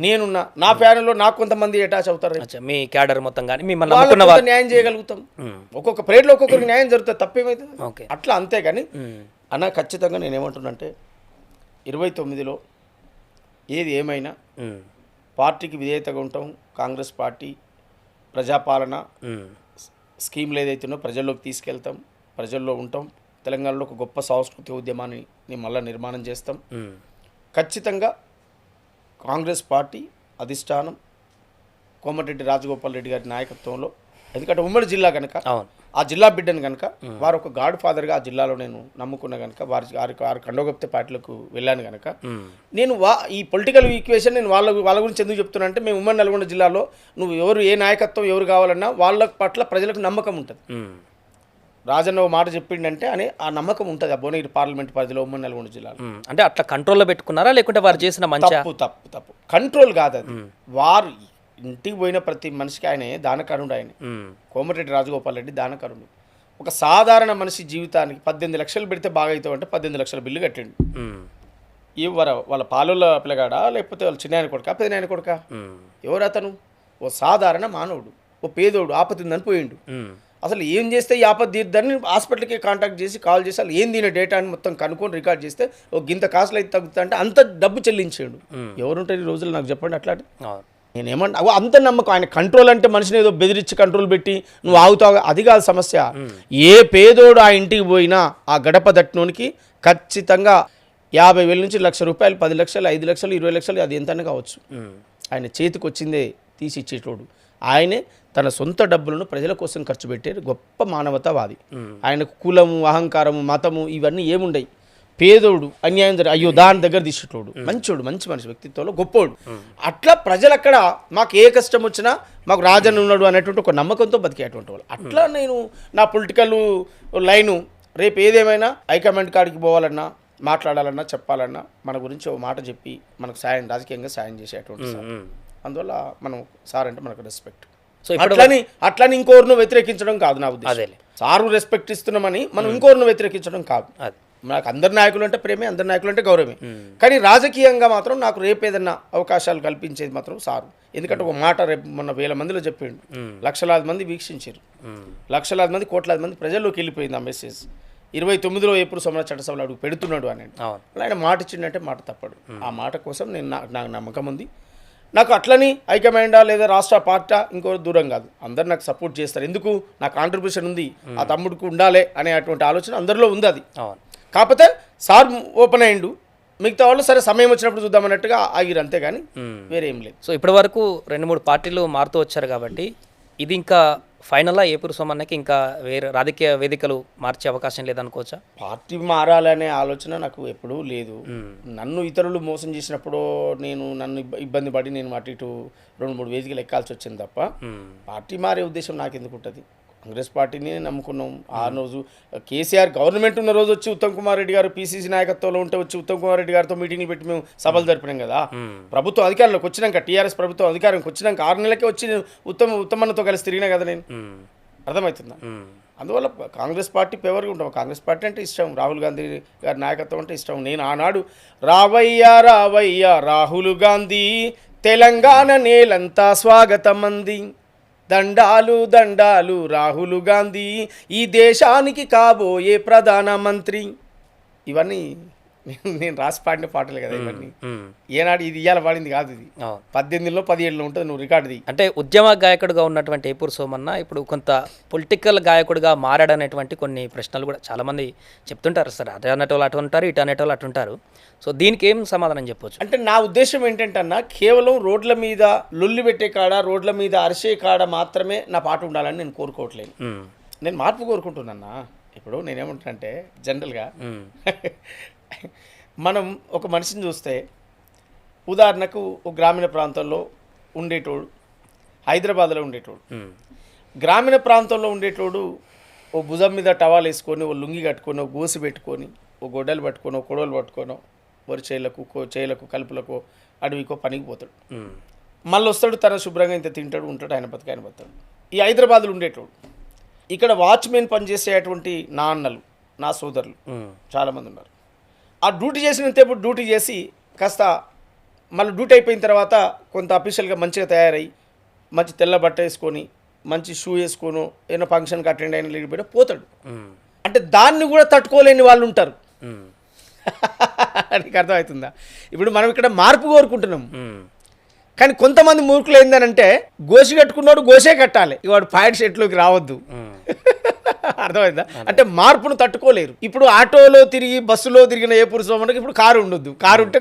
C: నేనున్నా, నా ఫ్యాన్లో నాకు కొంతమంది అటాచ్ అవుతారు.
B: మీ క్యాడర్ మొత్తం కానీ
C: న్యాయం చేయగలుగుతాం. ఒక్కొక్క ప్లేట్లో ఒక్కొక్కరికి న్యాయం జరుగుతుంది, తప్పేమైతుంది అట్లా. అంతేగాని అన్న ఖచ్చితంగా నేనేమంటున్నానంటే 29లో ఏది ఏమైనా పార్టీకి విధేయతగా ఉంటాం. కాంగ్రెస్ పార్టీ ప్రజాపాలన స్కీమ్లు ఏదైతున్నాయో ప్రజల్లోకి తీసుకెళ్తాం, ప్రజల్లో ఉంటాం. తెలంగాణలో ఒక గొప్ప సాంస్కృతిక ఉద్యమాన్ని మళ్ళీ నిర్మాణం చేస్తాం. ఖచ్చితంగా కాంగ్రెస్ పార్టీ అధిష్టానం కోమటిరెడ్డి రాజగోపాల్ రెడ్డి గారి నాయకత్వంలో, ఎందుకంటే ఉమ్మడి జిల్లా కనుక, ఆ జిల్లా బిడ్డను కనుక, వారు ఒక గాడ్ ఫాదర్గా ఆ జిల్లాలో నేను నమ్ముకున్న కనుక, వారి కండోగప్తే పార్టీలకు వెళ్ళాను కనుక, నేను ఈ పొలిటికల్ ఈక్వేషన్ నేను వాళ్ళ గురించి ఎందుకు చెప్తున్నా అంటే, మేము ఉమ్మడి నల్గొండ జిల్లాలో నువ్వు ఎవరు ఏ నాయకత్వం ఎవరు కావాలన్నా వాళ్ళ పట్ల ప్రజలకు నమ్మకం ఉంటుంది. రాజన్న ఓ మాట చెప్పిండంటే అని ఆ నమ్మకం ఉంటుంది ఆ భువనగిరి పార్లమెంట్ పరిధిలో ఉమ్మడి నల్గొండ జిల్లాలో.
B: అంటే అట్లా కంట్రోల్లో పెట్టుకున్నారా, లేకుంటే వారు చేసిన మంచి
C: తప్పు కంట్రోల్ కాదు అది. వారు ఇంటికి పోయిన ప్రతి మనిషికి ఆయనే దానకరుడు. ఆయన కోమటిరెడ్డి రాజగోపాల్ రెడ్డి దానకరుడు. ఒక సాధారణ మనిషి జీవితానికి 18 లక్షలు పెడితే బాగా అవుతావు అంటే 18 లక్షల బిల్లు కట్టిండు. వాళ్ళ పాలుల పిల్లగాడా, లేకపోతే వాళ్ళ చిన్న కొడుక, పెద్ద కొడుక, ఎవరు అతను? ఓ సాధారణ మానవుడు, ఓ పేదోడు, ఆపతుందని పోయిండు. అసలు ఏం చేస్తే ఈ ఆపద తీర్దని హాస్పిటల్కి కాంటాక్ట్ చేసి కాల్ చేసి అసలు ఏం దీని డేటాని మొత్తం కనుక్కొని రికార్డ్ చేస్తే ఒక గింత కాసులు అయితే తగ్గుతా అంటే అంత డబ్బు చెల్లించాడు. ఎవరుంటారు ఈ రోజులు నాకు చెప్పండి అట్లాంటి. నేనేమంటా అంత నమ్మకం. ఆయన కంట్రోల్ అంటే మనిషిని ఏదో బెదిరించి కంట్రోల్ పెట్టి నువ్వు ఆగుతావు, అది కాదు సమస్య. ఏ పేదోడు ఆ ఇంటికి పోయినా ఆ గడప దట్టినోనికి ఖచ్చితంగా 50,000 నుంచి ₹1,00,000, 10 లక్షలు, 5 లక్షలు, 20 లక్షలు, అది ఎంతనే కావచ్చు. ఆయన చేతికి వచ్చిందే తీసి ఇచ్చేటోడు. ఆయనే తన సొంత డబ్బులను ప్రజల కోసం ఖర్చు పెట్టే గొప్ప మానవతావాది. ఆయనకు కులము, అహంకారము, మతము ఇవన్నీ ఏముండయి. పేదోడు, అన్యాయం అయ్యో దాని దగ్గర తీసేటోడు, మంచోడు, మంచి మనిషి, వ్యక్తిత్వంలో గొప్పోడు. అట్లా ప్రజలు అక్కడ మాకు ఏ కష్టం వచ్చినా మాకు రాజన్న ఉన్నాడు అనేటువంటి ఒక నమ్మకంతో బతికేటువంటి వాళ్ళు. అట్లా నేను నా పొలిటికల్ లైను రేపు ఏదేమైనా హైకమాండ్ కాడికి పోవాలన్నా, మాట్లాడాలన్నా, చెప్పాలన్నా మన గురించి ఒక మాట చెప్పి మనకు సాయం, రాజకీయంగా సాయం చేసేటువంటి సార్. అందువల్ల మనం సార్ అంటే మనకు రెస్పెక్ట్.
B: సో
C: అట్లని ఇంకోరిని వ్యతిరేకించడం కాదు నా ఉద్దేశం. సారు రెస్పెక్ట్ ఇస్తున్నామని మనం ఇంకోరిని వ్యతిరేకించడం కాదు. నాకు అందరి నాయకులు అంటే ప్రేమే, అందరి నాయకులు అంటే గౌరవమే. కానీ రాజకీయంగా మాత్రం నాకు రేపు ఏదన్నా అవకాశాలు కల్పించేది మాత్రం సారు. ఎందుకంటే ఒక మాట రేపు మొన్న 1000 మందిలో చెప్పిండు, లక్షలాది మంది వీక్షించారు, లక్షలాది మంది, కోట్లాది మంది ప్రజల్లోకి వెళ్ళిపోయింది ఆ మెసేజ్. 29లో ఏప్రిల్ సోమన చట్టసభలో అడుగు పెడుతున్నాడు అని ఆయన మాట ఇచ్చిండంటే మాట తప్పడు. ఆ మాట కోసం నాకు నమ్మకం ఉంది. నాకు అట్లని హైకమాండా లేదా రాష్ట్ర పార్టీ ఇంకో దూరం కాదు, అందరు నాకు సపోర్ట్ చేస్తారు. ఎందుకు, నా కాంట్రిబ్యూషన్ ఉంది, ఆ తమ్ముడికి ఉండాలి అనే అటువంటి ఆలోచన అందరిలో ఉంది. అది కాకపోతే సార్ ఓపెన్ అయ్యిండు, మిగతా వాళ్ళు సరే సమయం వచ్చినప్పుడు చూద్దామన్నట్టుగా ఆగిరు, అంతేగాని వేరే ఏం లేదు.
B: సో ఇప్పటి వరకు 2-3 పార్టీలు మారుతూ వచ్చారు కాబట్టి ఇది ఇంకా ఫైనల్గా ఏపూరు సోమన్నకి ఇంకా వేరే రాజకీయ వేదికలు మార్చే అవకాశం లేదనుకోవచ్చా?
C: పార్టీ మారాలనే ఆలోచన నాకు ఎప్పుడూ లేదు. నన్ను ఇతరులు మోసం చేసినప్పుడు నన్ను ఇబ్బంది పడి నేను అటు ఇటు 2-3 వేదికలు ఎక్కాల్సి వచ్చింది తప్ప పార్టీ మారే ఉద్దేశం నాకు ఎందుకు ఉంటుంది. కాంగ్రెస్ పార్టీని నమ్ముకున్నాం. ఆ రోజు కేసీఆర్ గవర్నమెంట్ ఉన్న రోజు వచ్చి ఉత్తమ్ కుమార్ రెడ్డి గారు పీసీసీ నాయకత్వంలో ఉంటే వచ్చి ఉత్తమ్ కుమార్ రెడ్డి గారితో మీటింగ్లు పెట్టి మేము సభలు జరిపినాం కదా. ప్రభుత్వం అధికారంలోకి వచ్చినాక, టీఆర్ఎస్ ప్రభుత్వం అధికారంకి వచ్చినాక 6 నెలలకే వచ్చి నేను ఉత్తమన్నతో కలిసి తిరిగినా కదా నేను. అర్థమవుతుందా? అందువల్ల కాంగ్రెస్ పార్టీ ఫేవర్గా ఉంటాం. కాంగ్రెస్ పార్టీ అంటే ఇష్టం, రాహుల్ గాంధీ గారి నాయకత్వం అంటే ఇష్టం. నేను ఆనాడు రావయ్యా రావయ్యా రాహుల్ గాంధీ, తెలంగాణ నేలంతా స్వాగతం అంది, దండాలు దండాలు రాహుల్ గాంధీ, ఈ దేశానికి కాబోయే ప్రధానమంత్రి. ఇవన్నీ నేను రాసి పాడిన పాటలే కదా ఇవన్నీ. ఏనాడు ఇది ఇవాళ పాడింది కాదు, ఇది 18లో 17లో ఉంటుంది. నువ్వు రికార్డుది.
B: అంటే ఉద్యమ గాయకుడిగా ఉన్నటువంటి ఏపూరు సోమన్న ఇప్పుడు కొంత పొలిటికల్ గాయకుడిగా మారాడనేటువంటి కొన్ని ప్రశ్నలు కూడా చాలామంది చెప్తుంటారు. సార్ అటు అనేటోళ్ళు అటు ఉంటారు, ఇటు అనేటోళ్ళు అటు ఉంటారు. సో దీనికి ఏం సమాధానం చెప్పొచ్చు?
C: అంటే నా ఉద్దేశం ఏంటంటే అన్న, కేవలం రోడ్ల మీద లొల్లి పెట్టే కాడ, రోడ్ల మీద అరిసే కాడ మాత్రమే నా పాట ఉండాలని నేను కోరుకోవట్లేదు. నేను మార్పు కోరుకుంటున్నా. ఇప్పుడు నేనేమంటానంటే జనరల్గా మనం ఒక మనిషిని చూస్తే, ఉదాహరణకు ఒక గ్రామీణ ప్రాంతంలో ఉండేటోడు, హైదరాబాద్లో ఉండేటోడు, గ్రామీణ ప్రాంతంలో ఉండేటోడు ఓ భుజం మీద టవాల్ వేసుకొని, ఓ లుంగి కట్టుకొని, ఓ గోసి పెట్టుకొని, ఓ గొడ్డలు పట్టుకొని, ఓ కొడవలు పట్టుకొని వరి చేలకు కలుపులకు అడవికో పనికి పోతాడు. మళ్ళీ వస్తాడు, తన శుభ్రంగా ఇంత తింటాడు, ఉంటాడు, ఆయన బతాడు. ఈ హైదరాబాద్లో ఉండేటోడు, ఇక్కడ వాచ్మెన్ పనిచేసేటువంటి నా అన్నలు, నా సోదరులు చాలామంది ఉన్నారు. ఆ డ్యూటీ చేసినంతసేపు డ్యూటీ చేసి కాస్త మళ్ళీ డ్యూటీ అయిపోయిన తర్వాత కొంత అఫీషియల్గా మంచిగా తయారై, మంచి తెల్ల బట్ట వేసుకొని, మంచి షూ వేసుకొని, ఏదైనా ఫంక్షన్కి అటెండ్ అయిన లేకపోయినా పోతాడు. అంటే దాన్ని కూడా తట్టుకోలేని వాళ్ళు ఉంటారు. నీకు అర్థమవుతుందా? ఇప్పుడు మనం ఇక్కడ మార్పు కోరుకుంటున్నాం, కానీ కొంతమంది మూర్ఖులు ఏందనంటే, గోసి కట్టుకున్నాడు గోసే కట్టాలి, వాడు పాయింట్ షర్ట్లోకి రావద్దు. అర్థమైందా? అంటే మార్పును తట్టుకోలేరు. ఇప్పుడు ఆటోలో తిరిగి బస్సులో తిరిగిన ఏపూరు సోమన్నకి ఇప్పుడు కారు ఉండొద్దు. కారు ఉంటే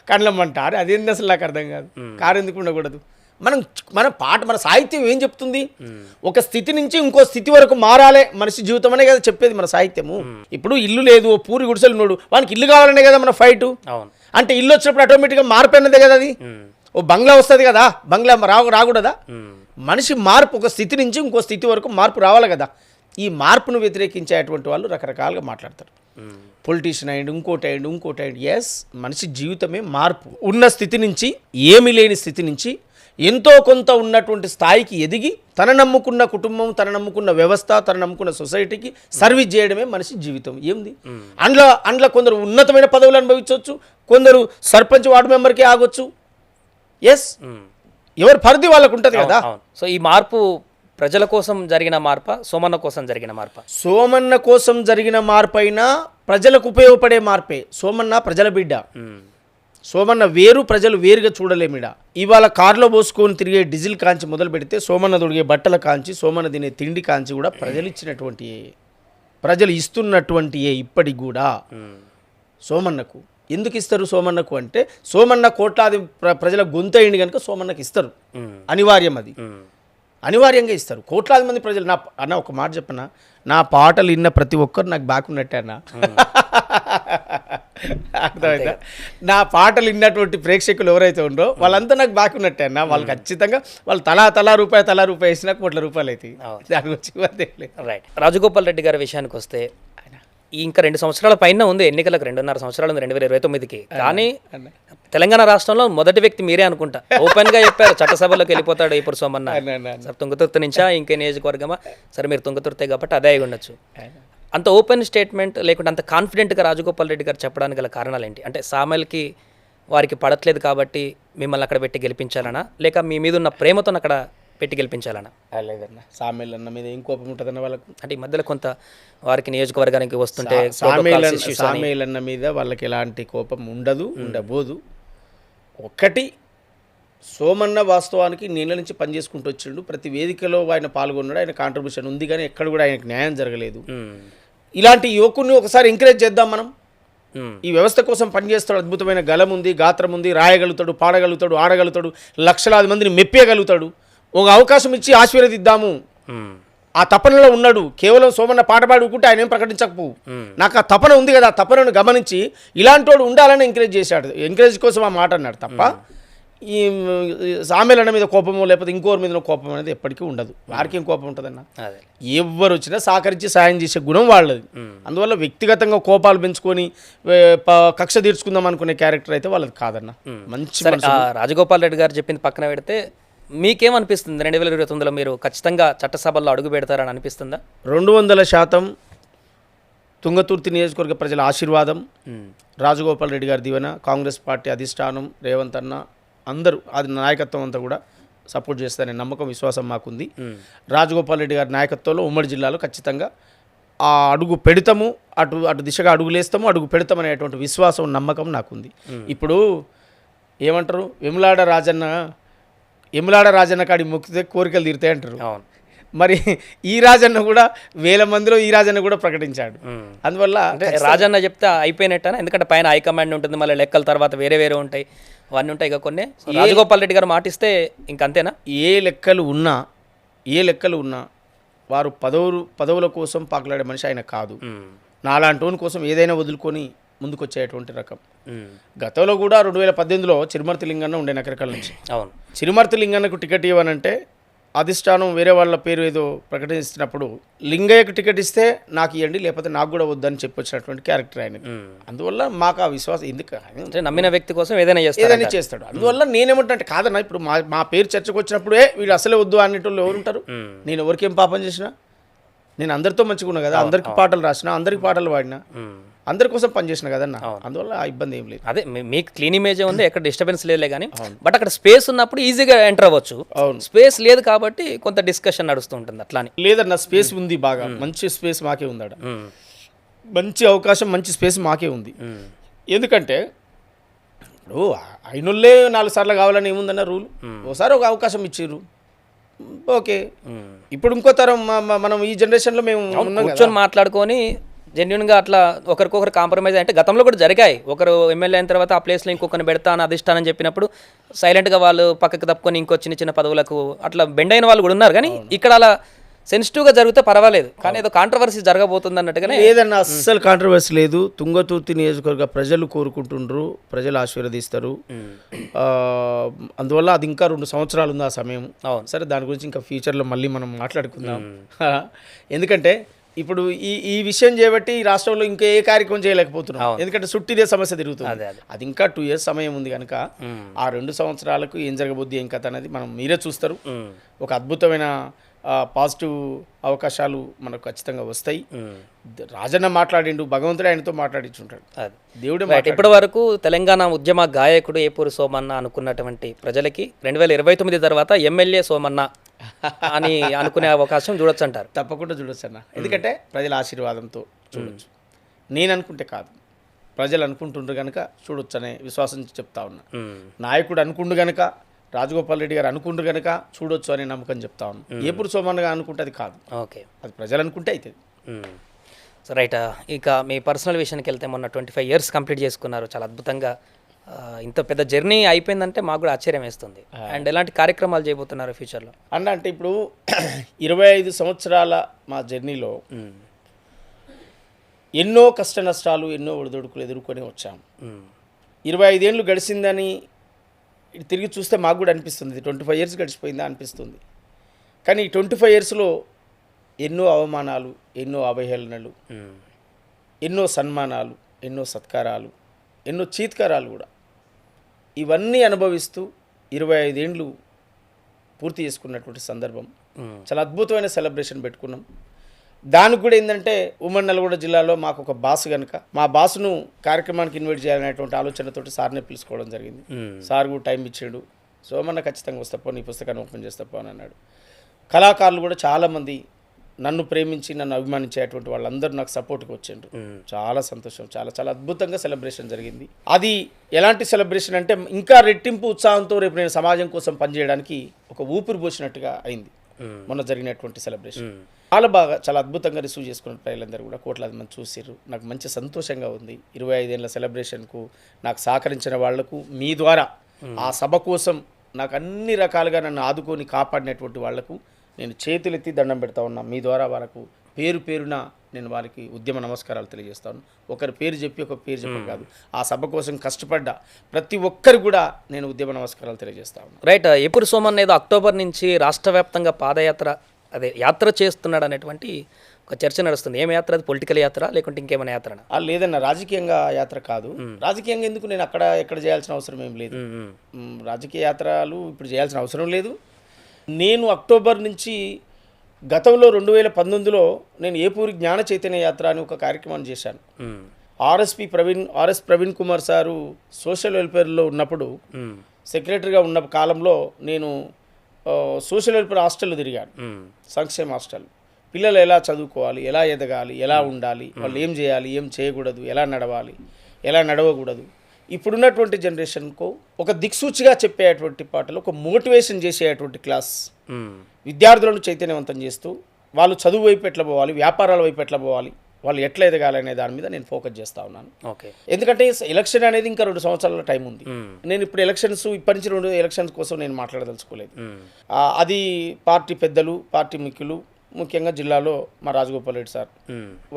C: కండ్లమ్మంటారు. అదేంది అసలు నాకు అర్థం కాదు. కారు ఎందుకు ఉండకూడదు? మన సాహిత్యం ఏం చెప్తుంది? ఒక స్థితి నుంచి ఇంకో స్థితి వరకు మారాలే మనిషి జీవితం అనే కదా చెప్పేది మన సాహిత్యము. ఇప్పుడు ఇల్లు లేదు, ఓ పూరి గుడిసెలు ఉన్నాడు, వానికి ఇల్లు కావాలనే కదా మన ఫైట్. అంటే ఇల్లు వచ్చినప్పుడు ఆటోమేటిక్గా మార్పు అన్నదే కదా అది. ఓ బంగ్లా వస్తుంది కదా, బంగ్లా రాకూడదా? మనిషి మార్పు, ఒక స్థితి నుంచి ఇంకో స్థితి వరకు మార్పు రావాలి కదా. ఈ మార్పును వ్యతిరేకించేటువంటి వాళ్ళు రకరకాలుగా మాట్లాడతారు. పొలిటీషియన్ అయ్యండి, ఇంకోటి అయ్యండి. ఎస్, మనిషి జీవితమే మార్పు. ఉన్న స్థితి నుంచి, ఏమీ లేని స్థితి నుంచి ఎంతో కొంత ఉన్నటువంటి స్థాయికి ఎదిగి, తన నమ్ముకున్న కుటుంబం, తన నమ్ముకున్న వ్యవస్థ, తన నమ్ముకున్న సొసైటీకి సర్వీస్ చేయడమే మనిషి జీవితం. ఏంది అందులో కొందరు ఉన్నతమైన పదవులు అనుభవించవచ్చు, కొందరు సర్పంచ్ వార్డు మెంబర్కి ఆగొచ్చు. ఎస్, ఎవరి పరిధి వాళ్ళకు ఉంటుంది కదా.
B: సో ఈ మార్పు ప్రజల కోసం జరిగిన మార్పా, సోమన్న కోసం జరిగిన మార్పా?
C: సోమన్న కోసం జరిగిన మార్పు అయినా ప్రజలకు ఉపయోగపడే మార్పే. సోమన్న ప్రజల బిడ్డ. సోమన్న వేరు, ప్రజలు వేరుగా చూడలేమిడ. ఇవాళ కారులో పోసుకొని తిరిగే డీజిల్ కాంచి మొదలు పెడితే, సోమన్న దొడిగే బట్టల కాంచి, సోమన్న తినే తిండి కాంచి కూడా ప్రజలు ఇచ్చినటువంటి, ప్రజలు ఇస్తున్నటువంటి ఇప్పటికి కూడా సోమన్నకు ఎందుకు ఇస్తారు సోమన్నకు అంటే సోమన్న కోట్లాది ప్రజల గొంతయింది కనుక సోమన్నకి ఇస్తారు, అనివార్యం అది, అనివార్యంగా ఇస్తారు. కోట్లాది మంది ప్రజలు అన్న ఒక మాట చెప్పనా, నా పాటలు విన్న ప్రతి ఒక్కరు నాకు బ్యాక్ ఉన్నట్టే అన్న. అర్థమైందా? నా పాటలు విన్నటువంటి ప్రేక్షకులు ఎవరైతే ఉండో వాళ్ళంతా నాకు బ్యాక్ ఉన్నట్టే అన్న. వాళ్ళు ఖచ్చితంగా వాళ్ళు తలా రూపాయి వేసినా ₹1,00,00,000 అవుతాయి. దాని గురించి
B: రైట్. రాజగోపాల్ రెడ్డి గారి విషయానికి వస్తే ఇంకా 2 సంవత్సరాల పైన ఉంది, ఎన్నికలకు 2.5 సంవత్సరాలు ఉంది 2029కి. కానీ తెలంగాణ రాష్ట్రంలో మొదటి వ్యక్తి మీరే అనుకుంటా. ఓపెన్ గా చెప్పారు చట్టసభలోకి వెళ్ళిపోతాడు ఇప్పుడు సోమన్న. తుంగతుర్తి నుంచా ఇంకే నియోజకవర్గమా? సరే మీరు తుంగతుర్తే కాబట్టి అదే అయి ఉండొచ్చు. అంత ఓపెన్ స్టేట్మెంట్ లేకుంటే అంత కాన్ఫిడెంట్గా రాజగోపాల్ రెడ్డి గారు చెప్పడానికి గల కారణాలు ఏంటి? అంటే సామెల్కి వారికి పడట్లేదు కాబట్టి మిమ్మల్ని అక్కడ పెట్టి గెలిపించాలనా, లేక మీ మీద ఉన్న ప్రేమతో అక్కడ పెట్టి గెలిపించాలనా?
C: లేదన్న, సామేల్ అన్న మీద ఏం కోపం ఉంటుందన్న వాళ్ళకు.
B: అంటే ఈ మధ్యలో కొంత వారికి నియోజకవర్గానికి వస్తుంటే
C: సామేల్ అన్న మీద వాళ్ళకి ఎలాంటి కోపం ఉండదు, ఉండబోదు. ఒక్కటి, సోమన్న వాస్తవానికి నీళ్ళ నుంచి పనిచేసుకుంటూ వచ్చిండు, ప్రతి వేదికలో ఆయన పాల్గొన్నాడు, ఆయన కాంట్రిబ్యూషన్ ఉంది, కానీ ఎక్కడ కూడా ఆయనకు న్యాయం జరగలేదు. ఇలాంటి యువకుడిని ఒకసారి ఎంకరేజ్ చేద్దాం మనం. ఈ వ్యవస్థ కోసం పనిచేస్తాడు, అద్భుతమైన గలం ఉంది, గాత్రం ఉంది, రాయగలుగుతాడు, పాడగలుగుతాడు, ఆడగలుగుతాడు, లక్షలాది మందిని మెప్పియగలుగుతాడు. ఒక అవకాశం ఇచ్చి ఆశీర్వదిద్దాము. ఆ తపనలో ఉన్నాడు. కేవలం సోమన్న పాట పాడుకుంటే ఆయన ఏం ప్రకటించకపోవు. నాకు ఆ తపన ఉంది కదా, ఆ తపనను గమనించి ఇలాంటి వాడు ఉండాలని ఎంకరేజ్ చేశాడు. ఎంకరేజ్ కోసం ఆ మాట అన్నాడు తప్ప ఈ సామెలన్న మీద కోపమో లేకపోతే ఇంకోరి మీద కోపం అనేది ఎప్పటికీ ఉండదు. వారికి ఏం కోపం ఉంటుందన్న? ఎవరు వచ్చినా సహకరించి సాయం చేసే గుణం వాళ్ళది. అందువల్ల వ్యక్తిగతంగా కోపాలు పెంచుకొని కక్ష తీర్చుకుందాం అనుకునే క్యారెక్టర్ అయితే వాళ్ళది కాదన్న. మంచి
B: రాజగోపాల్ రెడ్డి గారు చెప్పింది పక్కన పెడితే మీకేమనిపిస్తుంది? 2029లో మీరు ఖచ్చితంగా చట్టసభల్లో అడుగు పెడతారని అనిపిస్తుందా?
C: 200% తుంగతుర్తి నియోజకవర్గ ప్రజల ఆశీర్వాదం, రాజగోపాల్ రెడ్డి గారి దీవెన, కాంగ్రెస్ పార్టీ అధిష్టానం, రేవంత్ అన్న అందరూ అది నాయకత్వం అంతా కూడా సపోర్ట్ చేస్తారనే నమ్మకం, విశ్వాసం మాకుంది. రాజగోపాల్ రెడ్డి గారి నాయకత్వంలో ఉమ్మడి జిల్లాలో ఖచ్చితంగా ఆ అడుగు పెడతాము, అటు దిశగా అడుగులేస్తాము, అడుగు పెడతామనేటువంటి విశ్వాసం, నమ్మకం నాకుంది. ఇప్పుడు ఏమంటారు, ఎములాడ రాజన్న కాడి మొక్కితే కోరికలు తీరుతాయి అంటారు. మరి ఈ రాజన్న కూడా 1000 మందిలో ఈ రాజన్న కూడా ప్రకటించాడు. అందువల్ల
B: రాజన్న చెప్తే అయిపోయినట్టనా? ఎందుకంటే పైన హైకమాండ్ ఉంటుంది, మళ్ళీ లెక్కల తర్వాత వేరే ఉంటాయి, అవన్నీ ఉంటాయి ఇక కొన్ని. రాజగోపాల్ రెడ్డి గారు మాటిస్తే ఇంకంతేనా? ఏ లెక్కలు
C: ఉన్నా వారు పదవుల కోసం పాకులాడే మనిషి ఆయన కాదు. నాలాంటి కోసం ఏదైనా వదులుకొని ముందుకొచ్చేటువంటి రకం. గతంలో కూడా 2018లో చిరుమర్తి లింగన్న ఉండే నకరికల్ నుంచి.
B: అవును,
C: చిరుమర్తి లింగన్నకు టికెట్ ఇవ్వనంటే అధిష్టానం వేరే వాళ్ళ పేరు ఏదో ప్రకటిస్తున్నప్పుడు లింగయ్యకు టికెట్ ఇస్తే నాకు ఇవ్వండి, లేకపోతే నాకు కూడా వద్దని చెప్పొచ్చినటువంటి క్యారెక్టర్ ఆయన. అందువల్ల మాకు ఆ విశ్వాసం, ఎందుకు
B: నమ్మిన వ్యక్తి కోసం ఏదైనా
C: చేస్తాడు. అందువల్ల నేనేమంటే కాదన్నా, ఇప్పుడు మా పేరు చర్చకు వచ్చినప్పుడే వీళ్ళు అసలే వద్దు అనేటోళ్ళు ఎవరుంటారు? నేను ఎవరికేం పాపం చేసినా, నేను అందరితో మంచిగా ఉన్నా కదా, అందరికి పాటలు రాసిన, అందరికి పాటలు పాడినా, అందరి కోసం పనిచేసిన కదన్న. అందువల్ల ఆ ఇబ్బంది ఏం లేదు.
B: అదే మీకు క్లీన్ ఇమేజ్ ఉంది, ఎక్కడ డిస్టర్బెన్స్ లేదులే. కానీ బట్ అక్కడ స్పేస్ ఉన్నప్పుడు ఈజీగా ఎంటర్ అవ్వచ్చు. స్పేస్ లేదు కాబట్టి కొంత డిస్కషన్ నడుస్తూ ఉంటుంది. అట్లానే
C: లేదన్న, స్పేస్ ఉంది, బాగా మంచి స్పేస్ మాకే ఉంది. మంచి అవకాశం, మంచి స్పేస్ మాకే ఉంది. ఎందుకంటే ఇప్పుడు అయినోళ్ళే 4 సార్లు కావాలని ఏముందన్న రూల్. ఒకసారి ఒక అవకాశం ఇచ్చిర్రు, ఓకే. ఇప్పుడు ఇంకో తరం మనం ఈ జనరేషన్లో మేము
B: కూర్చొని మాట్లాడుకొని జెన్యున్గా అట్లా ఒకరికొకరు కాంప్రమైజ్ అంటే గతంలో కూడా జరిగాయి. ఒకరు ఎమ్మెల్యే అయిన తర్వాత ఆ ప్లేస్లో ఇంకొకరిని పెడతా అని అధిష్టానం చెప్పినప్పుడు సైలెంట్గా వాళ్ళు పక్కకు తప్పుకొని ఇంకో చిన్న పదవులకు అట్లా బెండ్ అయిన వాళ్ళు కూడా ఉన్నారు. కానీ ఇక్కడ అలా సెన్సిటివ్గా జరిగితే పర్వాలేదు, కానీ ఏదో కాంట్రవర్సీ జరగబోతుంది అన్నట్టుగానే.
C: ఏదన్నా అస్సలు కాంట్రవర్సీ లేదు. తుంగతుర్తి నియోజకవర్గ ప్రజలు కోరుకుంటుండ్రు, ప్రజలు ఆశీర్వదిస్తారు. అందువల్ల అది ఇంకా 2 సంవత్సరాలు ఉంది ఆ సమయం. సరే, దాని గురించి ఇంకా ఫ్యూచర్లో మళ్ళీ మనం మాట్లాడుకుందాం. ఎందుకంటే ఇప్పుడు ఈ విషయం చేయబట్టి ఈ రాష్ట్రంలో ఇంకా ఏ కార్యక్రమం చేయలేకపోతున్నాం. ఎందుకంటే చుట్టిదే సమస్య తిరుగుతుంది. అది ఇంకా 2 years సమయం ఉంది కనుక ఆ 2 సంవత్సరాలకు ఏం జరగబోద్ది, ఏం కథ అనేది మనం మీరే చూస్తారు. ఒక అద్భుతమైన పాజిటివ్ అవకాశాలు మనకు ఖచ్చితంగా వస్తాయి. రాజన్న మాట్లాడిండు, భగవంతుడు ఆయనతో మాట్లాడించుంటాడు, దేవుడు.
B: ఇప్పటి వరకు తెలంగాణ ఉద్యమ గాయకుడు ఏపూరు సోమన్న అనుకున్నటువంటి ప్రజలకి 2029 తర్వాత ఎమ్మెల్యే సోమన్న అని అనుకునే అవకాశం చూడొచ్చు అంటారు?
C: తప్పకుండా చూడొచ్చు అన్న. ఎందుకంటే ప్రజల ఆశీర్వాదంతో చూడొచ్చు. నేను అనుకుంటే కాదు, ప్రజలు అనుకుంటుండ్రు కనుక చూడొచ్చు అనే విశ్వాసం చెప్తా ఉన్నా. నాయకుడు అనుకుండు కనుక, రాజగోపాల్ రెడ్డి గారు అనుకుండ్రు కనుక చూడొచ్చు అనే నమ్మకం చెప్తా ఉన్నాను. ఏపూరు సోమన్నగా అనుకుంటే అది కాదు,
B: ఓకే,
C: అది ప్రజలు అనుకుంటే అవుతుంది.
B: సో రైట్, ఇక మీ పర్సనల్ విషయానికి వెళ్తే మొన్న 25 ఇయర్స్ కంప్లీట్ చేసుకున్నారు, చాలా అద్భుతంగా. ఇంత పెద్ద జర్నీ అయిపోయిందంటే మాకు కూడా ఆశ్చర్యం వేస్తుంది. అండ్ ఎలాంటి కార్యక్రమాలు చేయబోతున్నారు ఫ్యూచర్లో?
C: అంటే ఇప్పుడు 25 సంవత్సరాల మా జర్నీలో ఎన్నో కష్ట నష్టాలు, ఎన్నో ఒడిదొడుకులు ఎదుర్కొని వచ్చాం. 25 ఏళ్ళు గడిచిందని ఇటు తిరిగి చూస్తే మాకు కూడా అనిపిస్తుంది 25 ఇయర్స్ గడిచిపోయిందా అనిపిస్తుంది. కానీ ఈ 25 ఇయర్స్లో ఎన్నో అవమానాలు, ఎన్నో అవహేళనలు, ఎన్నో సన్మానాలు, ఎన్నో సత్కారాలు, ఎన్నో చీత్కారాలు కూడా, ఇవన్నీ అనుభవిస్తూ 25 ఏండ్లు పూర్తి చేసుకున్నటువంటి సందర్భం. చాలా అద్భుతమైన సెలబ్రేషన్ పెట్టుకున్నాం. దానికి కూడా ఏంటంటే ఉమ్మడి నల్గొండ జిల్లాలో మాకు ఒక బాస్ కనుక మా బాసును కార్యక్రమానికి ఇన్వైట్ చేయాలనేటువంటి ఆలోచనతోటి సార్నే పిలుచుకోవడం జరిగింది. సార్ కూడా టైం ఇచ్చాడు. సోమన్న ఖచ్చితంగా వస్తాపో, నీ పుస్తకాన్ని ఓపెన్ చేస్తాపో అని అన్నాడు. కళాకారులు కూడా చాలామంది నన్ను ప్రేమించి నన్ను అభిమానించేటువంటి వాళ్ళందరూ నాకు సపోర్ట్కి వచ్చిండ్రు. చాలా సంతోషం, చాలా చాలా అద్భుతంగా సెలబ్రేషన్ జరిగింది. అది ఎలాంటి సెలబ్రేషన్ అంటే ఇంకా రెట్టింపు ఉత్సాహంతో రేపు నేను సమాజం కోసం పనిచేయడానికి ఒక ఊపిరి పోసినట్టుగా అయింది మొన్న జరిగినటువంటి సెలబ్రేషన్. చాలా బాగా, చాలా అద్భుతంగా రిసీవ్ చేసుకున్న ప్రజలందరూ కూడా కోట్లాది మంది చూసిర్రు. నాకు మంచి సంతోషంగా ఉంది. 25 ఏళ్ళ సెలబ్రేషన్కు నాకు సహకరించిన వాళ్లకు మీ ద్వారా ఆ సభ కోసం నాకు అన్ని రకాలుగా నన్ను ఆదుకొని కాపాడినటువంటి వాళ్లకు నేను చేతులెత్తి దండం పెడతా ఉన్నా. మీ ద్వారా వాళ్ళకు పేరు పేరున నేను వారికి ఉద్యమ నమస్కారాలు తెలియజేస్తాను. ఒకరి పేరు చెప్పి ఒక పేరు చెప్పడం కాదు, ఆ సభ కోసం కష్టపడ్డ ప్రతి ఒక్కరు కూడా నేను ఉద్యమ నమస్కారాలు తెలియజేస్తాను.
B: రైట్, ఎప్పుడు సోమన్ ఏదో అక్టోబర్ నుంచి రాష్ట్ర వ్యాప్తంగా పాదయాత్ర యాత్ర చేస్తున్నాడు అనేటువంటి ఒక చర్చ నడుస్తుంది. ఏం యాత్ర అది? పొలిటికల్ యాత్ర లేకుంటే ఇంకేమైనా యాత్ర?
C: లేదన్న, రాజకీయంగా యాత్ర కాదు. రాజకీయంగా ఎందుకు, నేను ఎక్కడ చేయాల్సిన అవసరం ఏం లేదు. రాజకీయ యాత్రలు ఇప్పుడు చేయాల్సిన అవసరం లేదు. నేను అక్టోబర్ నుంచి గతంలో 2019లో నేను ఏపూరి జ్ఞాన చైతన్య యాత్ర అని ఒక కార్యక్రమాన్ని చేశాను. RS Praveen Kumar sir social వెల్ఫేర్లో ఉన్నప్పుడు, సెక్రటరీగా ఉన్న కాలంలో నేను సోషల్ వెల్ఫేర్ హాస్టల్లో తిరిగాను. సంక్షేమ హాస్టల్. పిల్లలు ఎలా చదువుకోవాలి, ఎలా ఎదగాలి, ఎలా ఉండాలి, వాళ్ళు ఏం చేయాలి, ఏం చేయకూడదు, ఎలా నడవాలి, ఎలా నడవకూడదు, ఇప్పుడున్నటువంటి జనరేషన్కు ఒక దిక్సూచిగా చెప్పేటువంటి పాటలు, ఒక మోటివేషన్ చేసేటువంటి క్లాస్, విద్యార్థులను చైతన్యవంతం చేస్తూ వాళ్ళు చదువు వైపు ఎట్లా పోవాలి, వ్యాపారాల వైపు ఎట్లా పోవాలి, వాళ్ళు ఎట్లా ఎదగాలనే దాని మీద నేను ఫోకస్ చేస్తూ ఉన్నాను. ఎందుకంటే ఎలక్షన్ అనేది ఇంకా 2 సంవత్సరాల టైం ఉంది. నేను ఇప్పుడు ఇప్పటి నుంచి 2 ఎలక్షన్స్ కోసం నేను మాట్లాడదలుచుకోలేదు. అది పార్టీ పెద్దలు, పార్టీ ముఖ్యులు, ముఖ్యంగా జిల్లాలో మా రాజగోపాల్ రెడ్డి సార్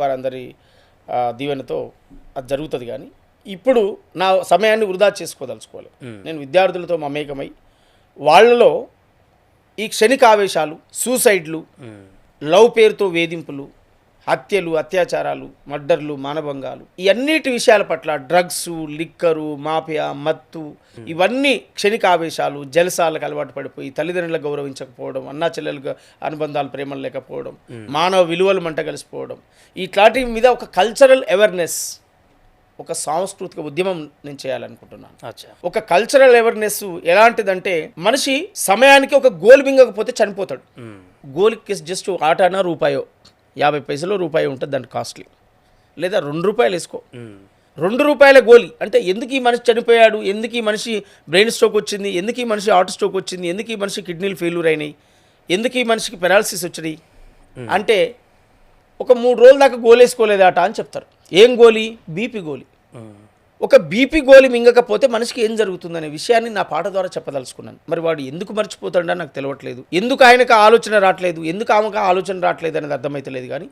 C: వారందరి దీవెనతో అది జరుగుతుంది. కానీ ఇప్పుడు నా సమయాన్ని వృధా చేసుకోదలుచుకోలేదు. నేను విద్యార్థులతో మమేకమై వాళ్ళలో ఈ క్షణిక ఆవేశాలు, సూసైడ్లు, లవ్ పేరుతో వేధింపులు, హత్యలు, అత్యాచారాలు, మర్డర్లు, మానభంగాలు, ఈ అన్నిటి విషయాల పట్ల, డ్రగ్స్, లిక్కరు, మాఫియా, మత్తు, ఇవన్నీ క్షణిక ఆవేశాలు, జలసాలకు అలవాటు పడిపోయి తల్లిదండ్రులకు గౌరవించకపోవడం, అన్నా చెల్లెలకు అనుబంధాలు, ప్రేమలు లేకపోవడం, మానవ విలువలు మంట కలిసిపోవడం, ఇట్లాంటి మీద ఒక కల్చరల్ అవేర్నెస్, ఒక సాంస్కృతిక ఉద్యమం నేను చేయాలనుకుంటున్నాను. ఒక కల్చరల్ అవేర్నెస్ ఎలాంటిదంటే, మనిషి సమయానికి ఒక గోల్ మింగకపోతే చనిపోతాడు. గోల్కి జస్ట్ ఆటానా రూపాయో, 50 పైసలు రూపాయి ఉంటుంది దాని కాస్ట్లీ, లేదా 2 రూపాయలు వేసుకో, 2 రూపాయల గోలి అంటే ఎందుకు ఈ మనిషి చనిపోయాడు, ఎందుకు ఈ మనిషి బ్రెయిన్ స్ట్రోక్ వచ్చింది, ఎందుకు ఈ మనిషి హార్ట్ స్ట్రోక్ వచ్చింది, ఎందుకు ఈ మనిషి కిడ్నీలు ఫెయిల్యూర్ అయినాయి, ఎందుకు ఈ మనిషికి పెరాలసిస్ వచ్చినాయి అంటే ఒక 3 రోజుల దాకా గోలు వేసుకోలేదాట అని చెప్తారు. ఏం గోలి? బీపీ గోలి. ఒక బీపీ గోలి మింగకపోతే మనిషికి ఏం జరుగుతుందనే విషయాన్ని నా పాట ద్వారా చెప్పదలుచుకున్నాను. మరి వాడు ఎందుకు మర్చిపోతాడో నాకు తెలియట్లేదు, ఎందుకు ఆయనకు ఆలోచన రావట్లేదు, ఎందుకు ఆమెకు ఆలోచన రావట్లేదు అనేది అర్థమవుతలేదు. కానీ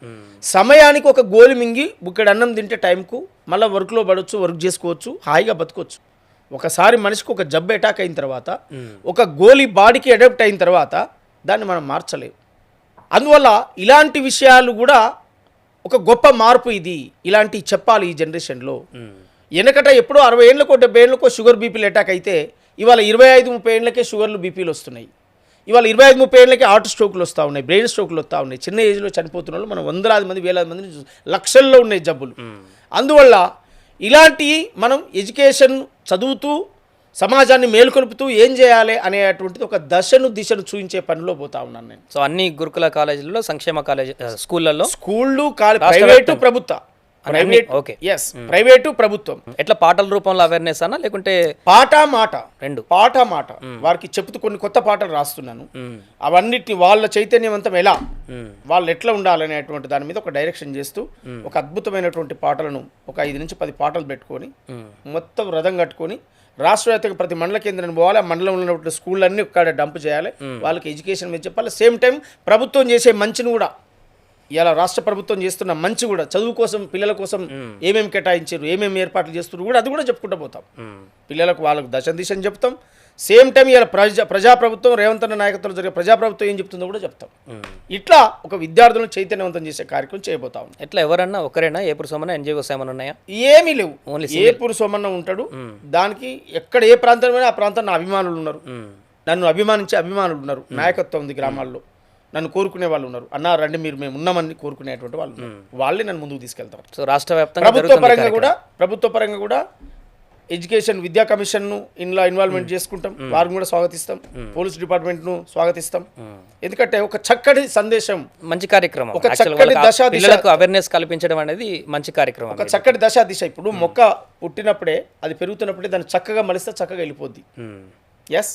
C: సమయానికి ఒక గోలి మింగి బుక్కడి అన్నం తింటే టైంకు మళ్ళీ వర్క్లో పడవచ్చు, వర్క్ చేసుకోవచ్చు, హాయిగా బతకొచ్చు. ఒకసారి మనిషికి ఒక జబ్బు అటాక్ అయిన తర్వాత, ఒక గోలి బాడీకి అడాప్ట్ అయిన తర్వాత దాన్ని మనం మార్చలేము. అందువల్ల ఇలాంటి విషయాలు కూడా ఒక గొప్ప మార్పు. ఇది ఇలాంటివి చెప్పాలి ఈ జనరేషన్లో. వెనకట ఎప్పుడో 60 ఏళ్ళకో 70 ఏళ్ళకో షుగర్ బీపీలు అటాక్ అయితే ఇవాళ 25-30 ఏళ్ళకే షుగర్లు బీపీలు వస్తున్నాయి. ఇవాళ 25-30 ఏళ్ళకే హార్ట్ స్ట్రోక్లు వస్తూ ఉన్నాయి, బ్రెయిన్ స్ట్రోక్లు వస్తూ ఉన్నాయి. చిన్న ఏజ్లో చనిపోతున్న వాళ్ళు మనం 100,000 మంది 1,000 మందిని లక్షల్లో ఉన్నాయి జబ్బులు. అందువల్ల ఇలాంటి మనం ఎడ్యుకేషన్ చదువుతూ సమాజాన్ని మేల్కొల్పుతూ ఏం చేయాలి అనేటువంటిది ఒక దిశను చూపించే పనిలో పోతా ఉన్నాను నేను.
B: సో అన్ని గురుకుల కాలేజీలలో, సంక్షేమ కాలేజీ, స్కూళ్ళు,
C: ప్రైవేటు, ప్రభుత్వ ప్రైవేట్
B: ఓకే.
C: ఎస్ ప్రైవేటు ప్రభుత్వం
B: ఎట్లా పాటల రూపంలో అవేర్నెస్ అన్నా లేకుంటే
C: పాట మాట
B: రెండు
C: పాట మాట వారికి చెప్తూ కొన్ని కొత్త పాటలు రాస్తున్నాను. అవన్నిటిని వాళ్ళ చైతన్యవంతం ఎలా వాళ్ళు ఎట్లా ఉండాలనేటువంటి దాని మీద ఒక డైరెక్షన్ చేస్తూ ఒక అద్భుతమైనటువంటి పాటలను ఒక 5 నుంచి 10 పాటలు పెట్టుకొని మొత్తం రథం కట్టుకొని రాష్ట్ర వ్యాప్తంగా ప్రతి మండల కేంద్రాన్ని పోవాలి. ఆ మండలంలో ఉన్నటువంటి స్కూళ్ళన్నీ ఒక్కడ డంప్ చేయాలి. వాళ్ళకి ఎడ్యుకేషన్ మీద చెప్పాలి. సేమ్ టైం ప్రభుత్వం చేసే మంచిని కూడా ఇలా రాష్ట్ర ప్రభుత్వం చేస్తున్న మంచి కూడా చదువు కోసం పిల్లల కోసం ఏమేమి కేటాయించారు ఏమేమి ఏర్పాట్లు చేస్తున్నారు కూడా అది కూడా చెప్పుకుంటూ పోతాం. పిల్లలకు వాళ్ళకు దిశని చెప్తాం. సేమ్ టైం ఇలా ప్రజాప్రభుత్వం రేవంత్ అన్న నాయకత్వంలో జరిగే ప్రజాప్రభుత్వం ఏం చెప్తుందో కూడా చెప్తాం. ఇట్లా ఒక విద్యార్థులను చైతన్యవంతం చేసే కార్యక్రమం చేయబోతాం.
B: ఎట్లా ఎవరన్నా ఒకరేనా ఏపూరు సోమన్న ఎన్జిఓస్ ఏమైనా ఉన్నాయా?
C: ఏమీ లేవు. ఏపూరు సోమన్న ఉంటాడు. దానికి ఎక్కడ ఏ ప్రాంతంలో ఆ ప్రాంతాన్ని అభిమానులు ఉన్నారు. నన్ను అభిమానించే అభిమానులు ఉన్నారు. నాయకత్వం ఉంది గ్రామాల్లో. నన్ను కోరుకునే వాళ్ళు ఉన్నారు. అన్నా రండి మీరు మేము ఉన్నామని కోరుకునేటువంటి వాళ్ళు వాళ్ళే నన్ను ముందుకు తీసుకెళ్తారు.
B: సో రాష్ట్ర వ్యాప్తంగా
C: ప్రభుత్వ పరంగా కూడా ఎడ్యుకేషన్ విద్యా కమిషన్ను ఇందులో ఇన్వాల్వ్మెంట్ చేసుకుంటాం. వారిని కూడా స్వాగతిస్తాం. పోలీస్ డిపార్ట్మెంట్ను స్వాగతిస్తాం. ఎందుకంటే ఒక చక్కటి సందేశం
B: మంచి కార్యక్రమం,
C: ఒక చక్కటి
B: పిల్లలకు అవేర్నెస్ కల్పించడం అనేది మంచి కార్యక్రమం,
C: ఒక చక్కటి దశ దిశ. ఇప్పుడు మొక్క పుట్టినప్పుడే అది పెరుగుతున్నప్పుడే దాన్ని చక్కగా మలిస్తే చక్కగా వెళ్ళిపోద్ది. ఎస్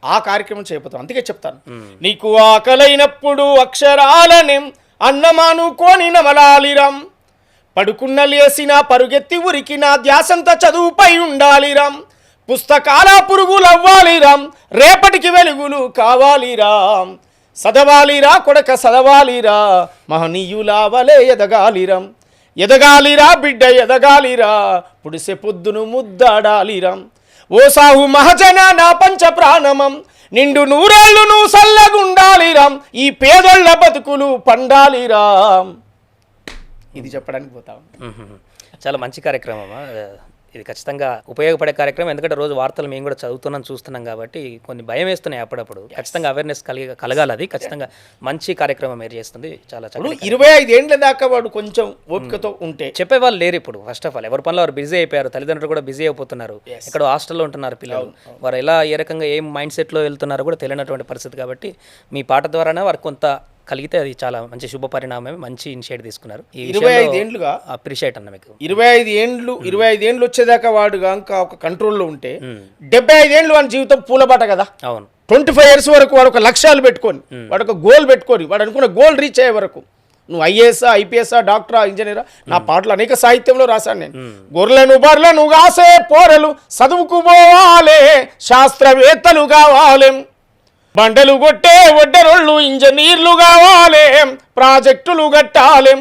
C: ఆ కార్యక్రమం చేయబోతాం. అందుకే చెప్తాను, నీకు ఆకలైనప్పుడు అక్షరాలని అన్నమానుకోని నమలాలిరం, పడుకున్న లేసిన పరుగెత్తి ఉరికిన ధ్యాసంత చదువుపై ఉండాలిరం, పుస్తకాల పురుగులవ్వాలిరం, రేపటికి వెలుగులు కావాలిరాం, చదవాలిరా కొడక చదవాలిరా, మహనీయులావలే ఎదగాలిరం, ఎదగాలిరా బిడ్డ ఎదగాలిరా, పుడిసె పొద్దును ముద్దాడాలిరం, ఓ సాహు మహజన నా పంచ ప్రాణమం, నిండు నూరేళ్లు నువ్వు సల్లగుండాలిరాం, ఈ పేదోళ్ళ బతుకులు పండాలిరాం. ఇది చెప్పడానికి పోతాం.
B: చాలా మంచి కార్యక్రమం. ఇది ఖచ్చితంగా ఉపయోగపడే కార్యక్రమం. ఎందుకంటే రోజు వార్తలు మేము కూడా చదువుతున్నాం చూస్తున్నాం కాబట్టి కొన్ని భయం వేస్తున్నాయి అప్పుడప్పుడు. ఖచ్చితంగా అవేర్నెస్ కలగాలి. అది ఖచ్చితంగా మంచి కార్యక్రమం మీరు చేస్తుంది. చాలా
C: 25 ఏండ్ల దాకా వాడు కొంచెం ఓపికతో ఉంటే
B: చెప్పేవాళ్ళు లేరు ఇప్పుడు. ఫస్ట్ ఆఫ్ ఆల్ ఎవరి పనిలో వారు బిజీ అయిపోయారు. తల్లిదండ్రులు కూడా బిజీ అయిపోతున్నారు. ఇక్కడ హాస్టల్లో ఉంటున్నారు పిల్లలు. వారు ఎలా ఏ రకంగా ఏం మైండ్ సెట్లో వెళ్తున్నారో కూడా తెలియనటువంటి పరిస్థితి కాబట్టి మీ పాట ద్వారానే వారికి కొంత కలిగితే అది చాలా మంచి శుభ పరిణామమే. మంచి ఇనిషియేటివ్ తీసుకున్నారు.
C: 25 ఏండ్లుగా
B: అప్రిషియేట్ అన్న మీకు.
C: 25 ఏండ్లు వచ్చేదాకా వాడు కనుక ఒక కంట్రోల్లో ఉంటే 75 ఏండ్లు వాడి జీవితం పూలబాట కదా.
B: అవును.
C: 25 years వరకు వాడు ఒక లక్ష్యాలు పెట్టుకొని వాడు ఒక గోల్ పెట్టుకొని వాడు అనుకున్న గోల్ రీచ్ అయ్యే వరకు నువ్వు ఐఏఎస్ఆ ఐపీఎస్ఆ డాక్టరా ఇంజనీరా, నా పాటలు అనేక సాహిత్యంలో రాశాను నేను. గొర్రెలను బర్రెలను కాసే పోరలు చదువుకు పోవాలే, శాస్త్రవేత్తలు కావాలి, బండలు కొట్టే ఒడ్డరోళ్ళు ఇంజనీర్లు కావాలి, ప్రాజెక్టులు కట్టాలి,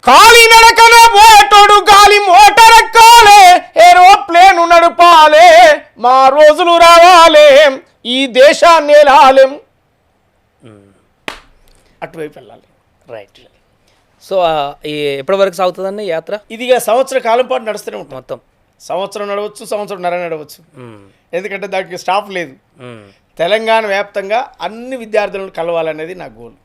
C: కాలి నడకన పోయేటోడు గాలి మోటార్ ఎక్కాలి, ఏరోప్లేన్ నడపాలి, మా రోజులు రావాలి, ఈ దేశాన్ని ఏలాలి, అటువైపు వెళ్ళాలి.
B: రైట్. సో ఎప్పటి వరకు సాగుతుందండి యాత్ర?
C: ఇది ఇక సంవత్సర కాలం పాటు నడుస్తూనే ఉంటుంది.
B: మొత్తం
C: సంవత్సరం నడవచ్చు, సంవత్సరం నడవచ్చు. ఎందుకంటే దానికి స్టాప్ లేదు. తెలంగాణ వ్యాప్తంగా అన్ని విద్యార్థులను కలవాలనేది నా గోల్.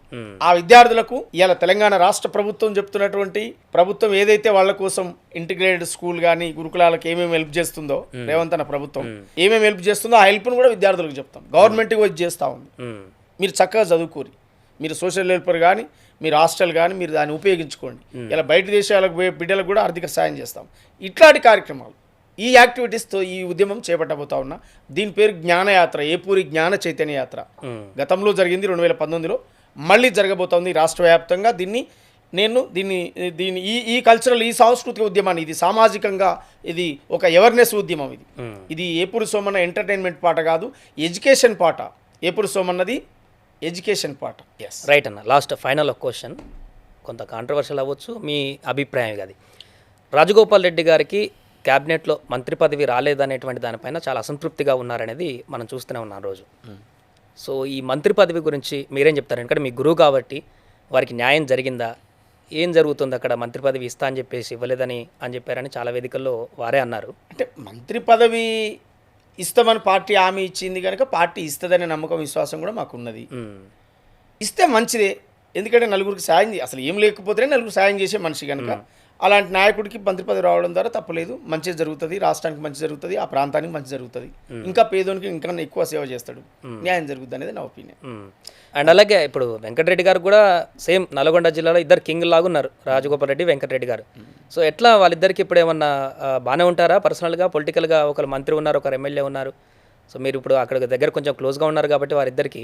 C: ఆ విద్యార్థులకు ఇవాళ తెలంగాణ రాష్ట్ర ప్రభుత్వం చెప్తున్నటువంటి ప్రభుత్వం ఏదైతే వాళ్ళ కోసం ఇంటిగ్రేటెడ్ స్కూల్ కానీ గురుకులాలకు ఏమేమి హెల్ప్ చేస్తుందో రేవంత్ అన్న ప్రభుత్వం ఏమేమి హెల్ప్ చేస్తుందో ఆ హెల్ప్ను కూడా విద్యార్థులకు చెప్తాం. గవర్నమెంట్కి వచ్చి చేస్తూ ఉంది. మీరు చక్కగా చదువుకోరి, మీరు సోషల్ హెల్పర్ కానీ మీరు హాస్టల్ కానీ మీరు దాన్ని ఉపయోగించుకోండి. ఇలా బయట దేశాలకు పోయే బిడ్డలకు కూడా ఆర్థిక సాయం చేస్తాం. ఇట్లాంటి కార్యక్రమాలు ఈ యాక్టివిటీస్తో ఈ ఉద్యమం చేపట్టబోతా ఉన్నా. దీని పేరు జ్ఞానయాత్ర, ఏపూరి జ్ఞాన చైతన్య యాత్ర. గతంలో జరిగింది 2019లో, మళ్ళీ జరగబోతోంది రాష్ట్ర వ్యాప్తంగా. దీన్ని ఈ కల్చరల్ ఈ సాంస్కృతిక ఉద్యమాన్ని, ఇది సామాజికంగా ఇది ఒక అవేర్నెస్ ఉద్యమం. ఇది ఏపూరి సోమన్న ఎంటర్టైన్మెంట్ పాట కాదు, ఎడ్యుకేషన్ పాట. ఏపూరి సోమన్నది ఎడ్యుకేషన్ పాట.
B: రైట్ అన్న. లాస్ట్ ఫైనల్ ఒక క్వశ్చన్, కొంత కాంట్రవర్షియల్ అవ్వచ్చు, మీ అభిప్రాయం అది. రాజగోపాల్ రెడ్డి గారికి క్యాబినెట్లో మంత్రి పదవి రాలేదనేటువంటి దానిపైన చాలా అసంతృప్తిగా ఉన్నారనేది మనం చూస్తూనే ఉన్నాం రోజు. సో ఈ మంత్రి పదవి గురించి మీరేం చెప్తారు? ఎందుకంటే మీ గురువు కాబట్టి వారికి న్యాయం జరిగిందా, ఏం జరుగుతుంది అక్కడ? మంత్రి పదవి ఇస్తా అని చెప్పేసి ఇవ్వలేదని చెప్పారని చాలా వేదికల్లో వారే అన్నారు.
C: అంటే మంత్రి పదవి ఇస్తామని పార్టీ హామీ ఇచ్చింది కనుక పార్టీ ఇస్తుందనే నమ్మకం విశ్వాసం కూడా మాకున్నది. ఇస్తే మంచిదే. ఎందుకంటే నలుగురికి సాయం, అసలు ఏం లేకపోతేనే నలుగురు సాయం చేసే మనిషి కనుక అలాంటి నాయకుడికి మంత్రి పదవి రావడం ద్వారా తప్పలేదు, మంచి జరుగుతుంది, రాష్ట్రానికి మంచి జరుగుతుంది, ఆ ప్రాంతానికి మంచి జరుగుతుంది, ఇంకా పేదోనికి ఇంకా ఎక్కువ సేవ చేస్తాడు, న్యాయం జరుగుతుంది అనేది నా ఒపీనియన్.
B: అండ్ అలాగే ఇప్పుడు వెంకటరెడ్డి గారు కూడా సేమ్ నల్గొండ జిల్లాలో ఇద్దరు కింగ్ లాగా ఉన్నారు, రాజగోపాల్ రెడ్డి, వెంకటరెడ్డి గారు. సో ఎట్లా వాళ్ళిద్దరికి ఇప్పుడు ఏమన్నా బాగానే ఉంటారా పర్సనల్గా, పొలిటికల్గా? ఒకరు మంత్రి ఉన్నారు, ఒకరు ఎమ్మెల్యే ఉన్నారు. సో మీరు ఇప్పుడు అక్కడ దగ్గర కొంచెం క్లోజ్గా ఉన్నారు కాబట్టి వారిద్దరికి,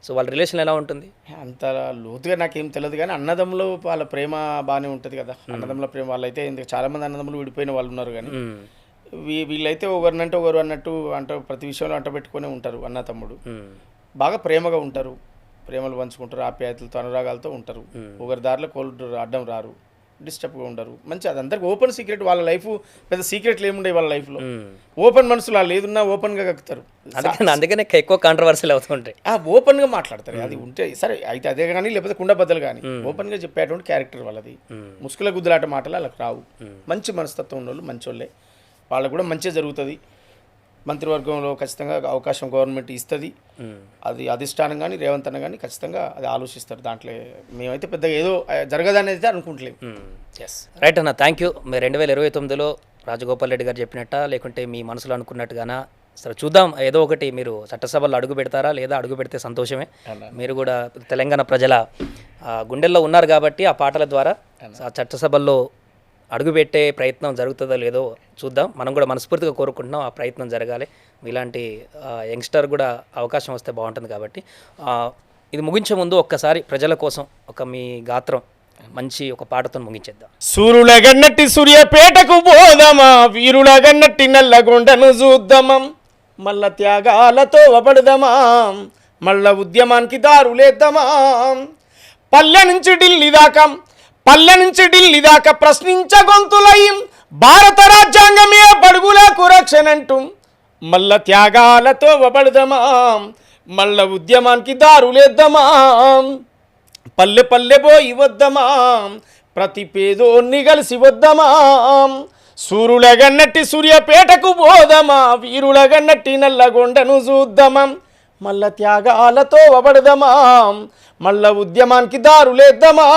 B: సో వాళ్ళ రిలేషన్ ఎలా ఉంటుంది?
C: అంత లోతుగా నాకేం తెలియదు కానీ అన్నదమ్ములు వాళ్ళ ప్రేమ బాగానే ఉంటుంది కదా. అన్నదమ్ముల ప్రేమ వాళ్ళైతే చాలామంది అన్నదమ్ములు విడిపోయిన వాళ్ళు ఉన్నారు కానీ వీళ్ళైతే ఒకరినంటే ఒకరు అన్నట్టు ప్రతి విషయంలో అంట పెట్టుకునే ఉంటారు. అన్న తమ్ముడు బాగా ప్రేమగా ఉంటారు, ప్రేమలు పంచుకుంటారు, ఆప్యాయతలతో అనురాగాలతో ఉంటారు. ఒకరి దారిలో కోళ్ళు అడ్డం రారు, డిస్టర్బ్గా ఉండరు. మంచి అది అందరికి ఓపెన్ సీక్రెట్. వాళ్ళ లైఫ్ పెద్ద సీక్రెట్లు ఏముండే వాళ్ళ లైఫ్లో. ఓపెన్ మనసులు వాళ్ళు ఏదున్నా ఓపెన్గా కక్కుతారు.
B: అందుకనే ఎక్కువ కాంట్రవర్సీలు అవుతుంటాయి.
C: ఓపెన్గా మాట్లాడతారు. అది ఉంటే సరే అయితే అదే కానీ, లేకపోతే కుండబద్దలు కానీ ఓపెన్గా చెప్పేటువంటి క్యారెక్టర్ వాళ్ళది. ముసుగుల గుద్దులాట మాటలు వాళ్ళకి రావు. మంచి మనస్తత్వం ఉన్న వాళ్ళు మంచోళ్ళే, వాళ్ళకు కూడా మంచిగా జరుగుతుంది. మంత్రివర్గంలో ఖచ్చితంగా అవకాశం గవర్నమెంట్ ఇస్తుంది. అది అధిష్టానం కానీ రేవంత్ అన్న కానీ ఖచ్చితంగా అది ఆలోచిస్తారు. దాంట్లో మేమైతే పెద్దగా ఏదో జరగదని అయితే అనుకుంటలేము.
B: ఎస్ రైట్ అన్న, థ్యాంక్ యూ. మీరు 2029లో రాజగోపాల్ రెడ్డి గారు చెప్పినట్ట, లేకుంటే మీ మనసులో అనుకున్నట్టుగానా? సరే చూద్దాం, ఏదో ఒకటి మీరు చట్టసభలో అడుగు పెడతారా లేదా? అడుగు పెడితే సంతోషమే. మీరు కూడా తెలంగాణ ప్రజల గుండెల్లో ఉన్నారు కాబట్టి ఆ పాటల ద్వారా ఆ చట్టసభల్లో అడుగుపెట్టే ప్రయత్నం జరుగుతుందో లేదో చూద్దాం. మనం కూడా మనస్ఫూర్తిగా కోరుకుంటున్నాం ఆ ప్రయత్నం జరగాలి. ఇలాంటి యంగ్స్టర్ కూడా అవకాశం వస్తే బాగుంటుంది కాబట్టి. ఇది ముగించే ముందు ఒక్కసారి ప్రజల కోసం ఒక మీ గాత్రం మంచి ఒక పాటతో ముగించేద్దాం.
C: సూర్యుల గన్నట్టి సూర్యపేటకు పోదామా, వీరుల గన్నట్టి నల్లగొండను చూద్దామా, మళ్ళ త్యాగాలతో వపడదామా, మళ్ళా ఉద్యమానికి దారులేద్దామా, పల్లె నుంచి ఢిల్లీ దాకా ప్రశ్నించ గొంతులయ్యం, భారత రాజ్యాంగమే బడుగులకు రక్షణంటూ, మళ్ళా త్యాగాలతో వపడదామా, మళ్ళా ఉద్యమానికి దారులేద్దామా, పల్లె పోయి వద్దమా, ప్రతి పేదోన్ని కలిసి వద్దమా, సూర్యుల గన్నట్టి సూర్యపేటకు పోదమా, వీరుల గన్నట్టి నల్లగొండను చూద్దామా, మళ్ళా త్యాగాలతో వబడదమా, మళ్ళా ఉద్యమానికి దారులేద్దామా.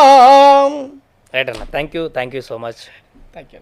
B: రైట్ అన్న, thank you so much.
C: Thank you.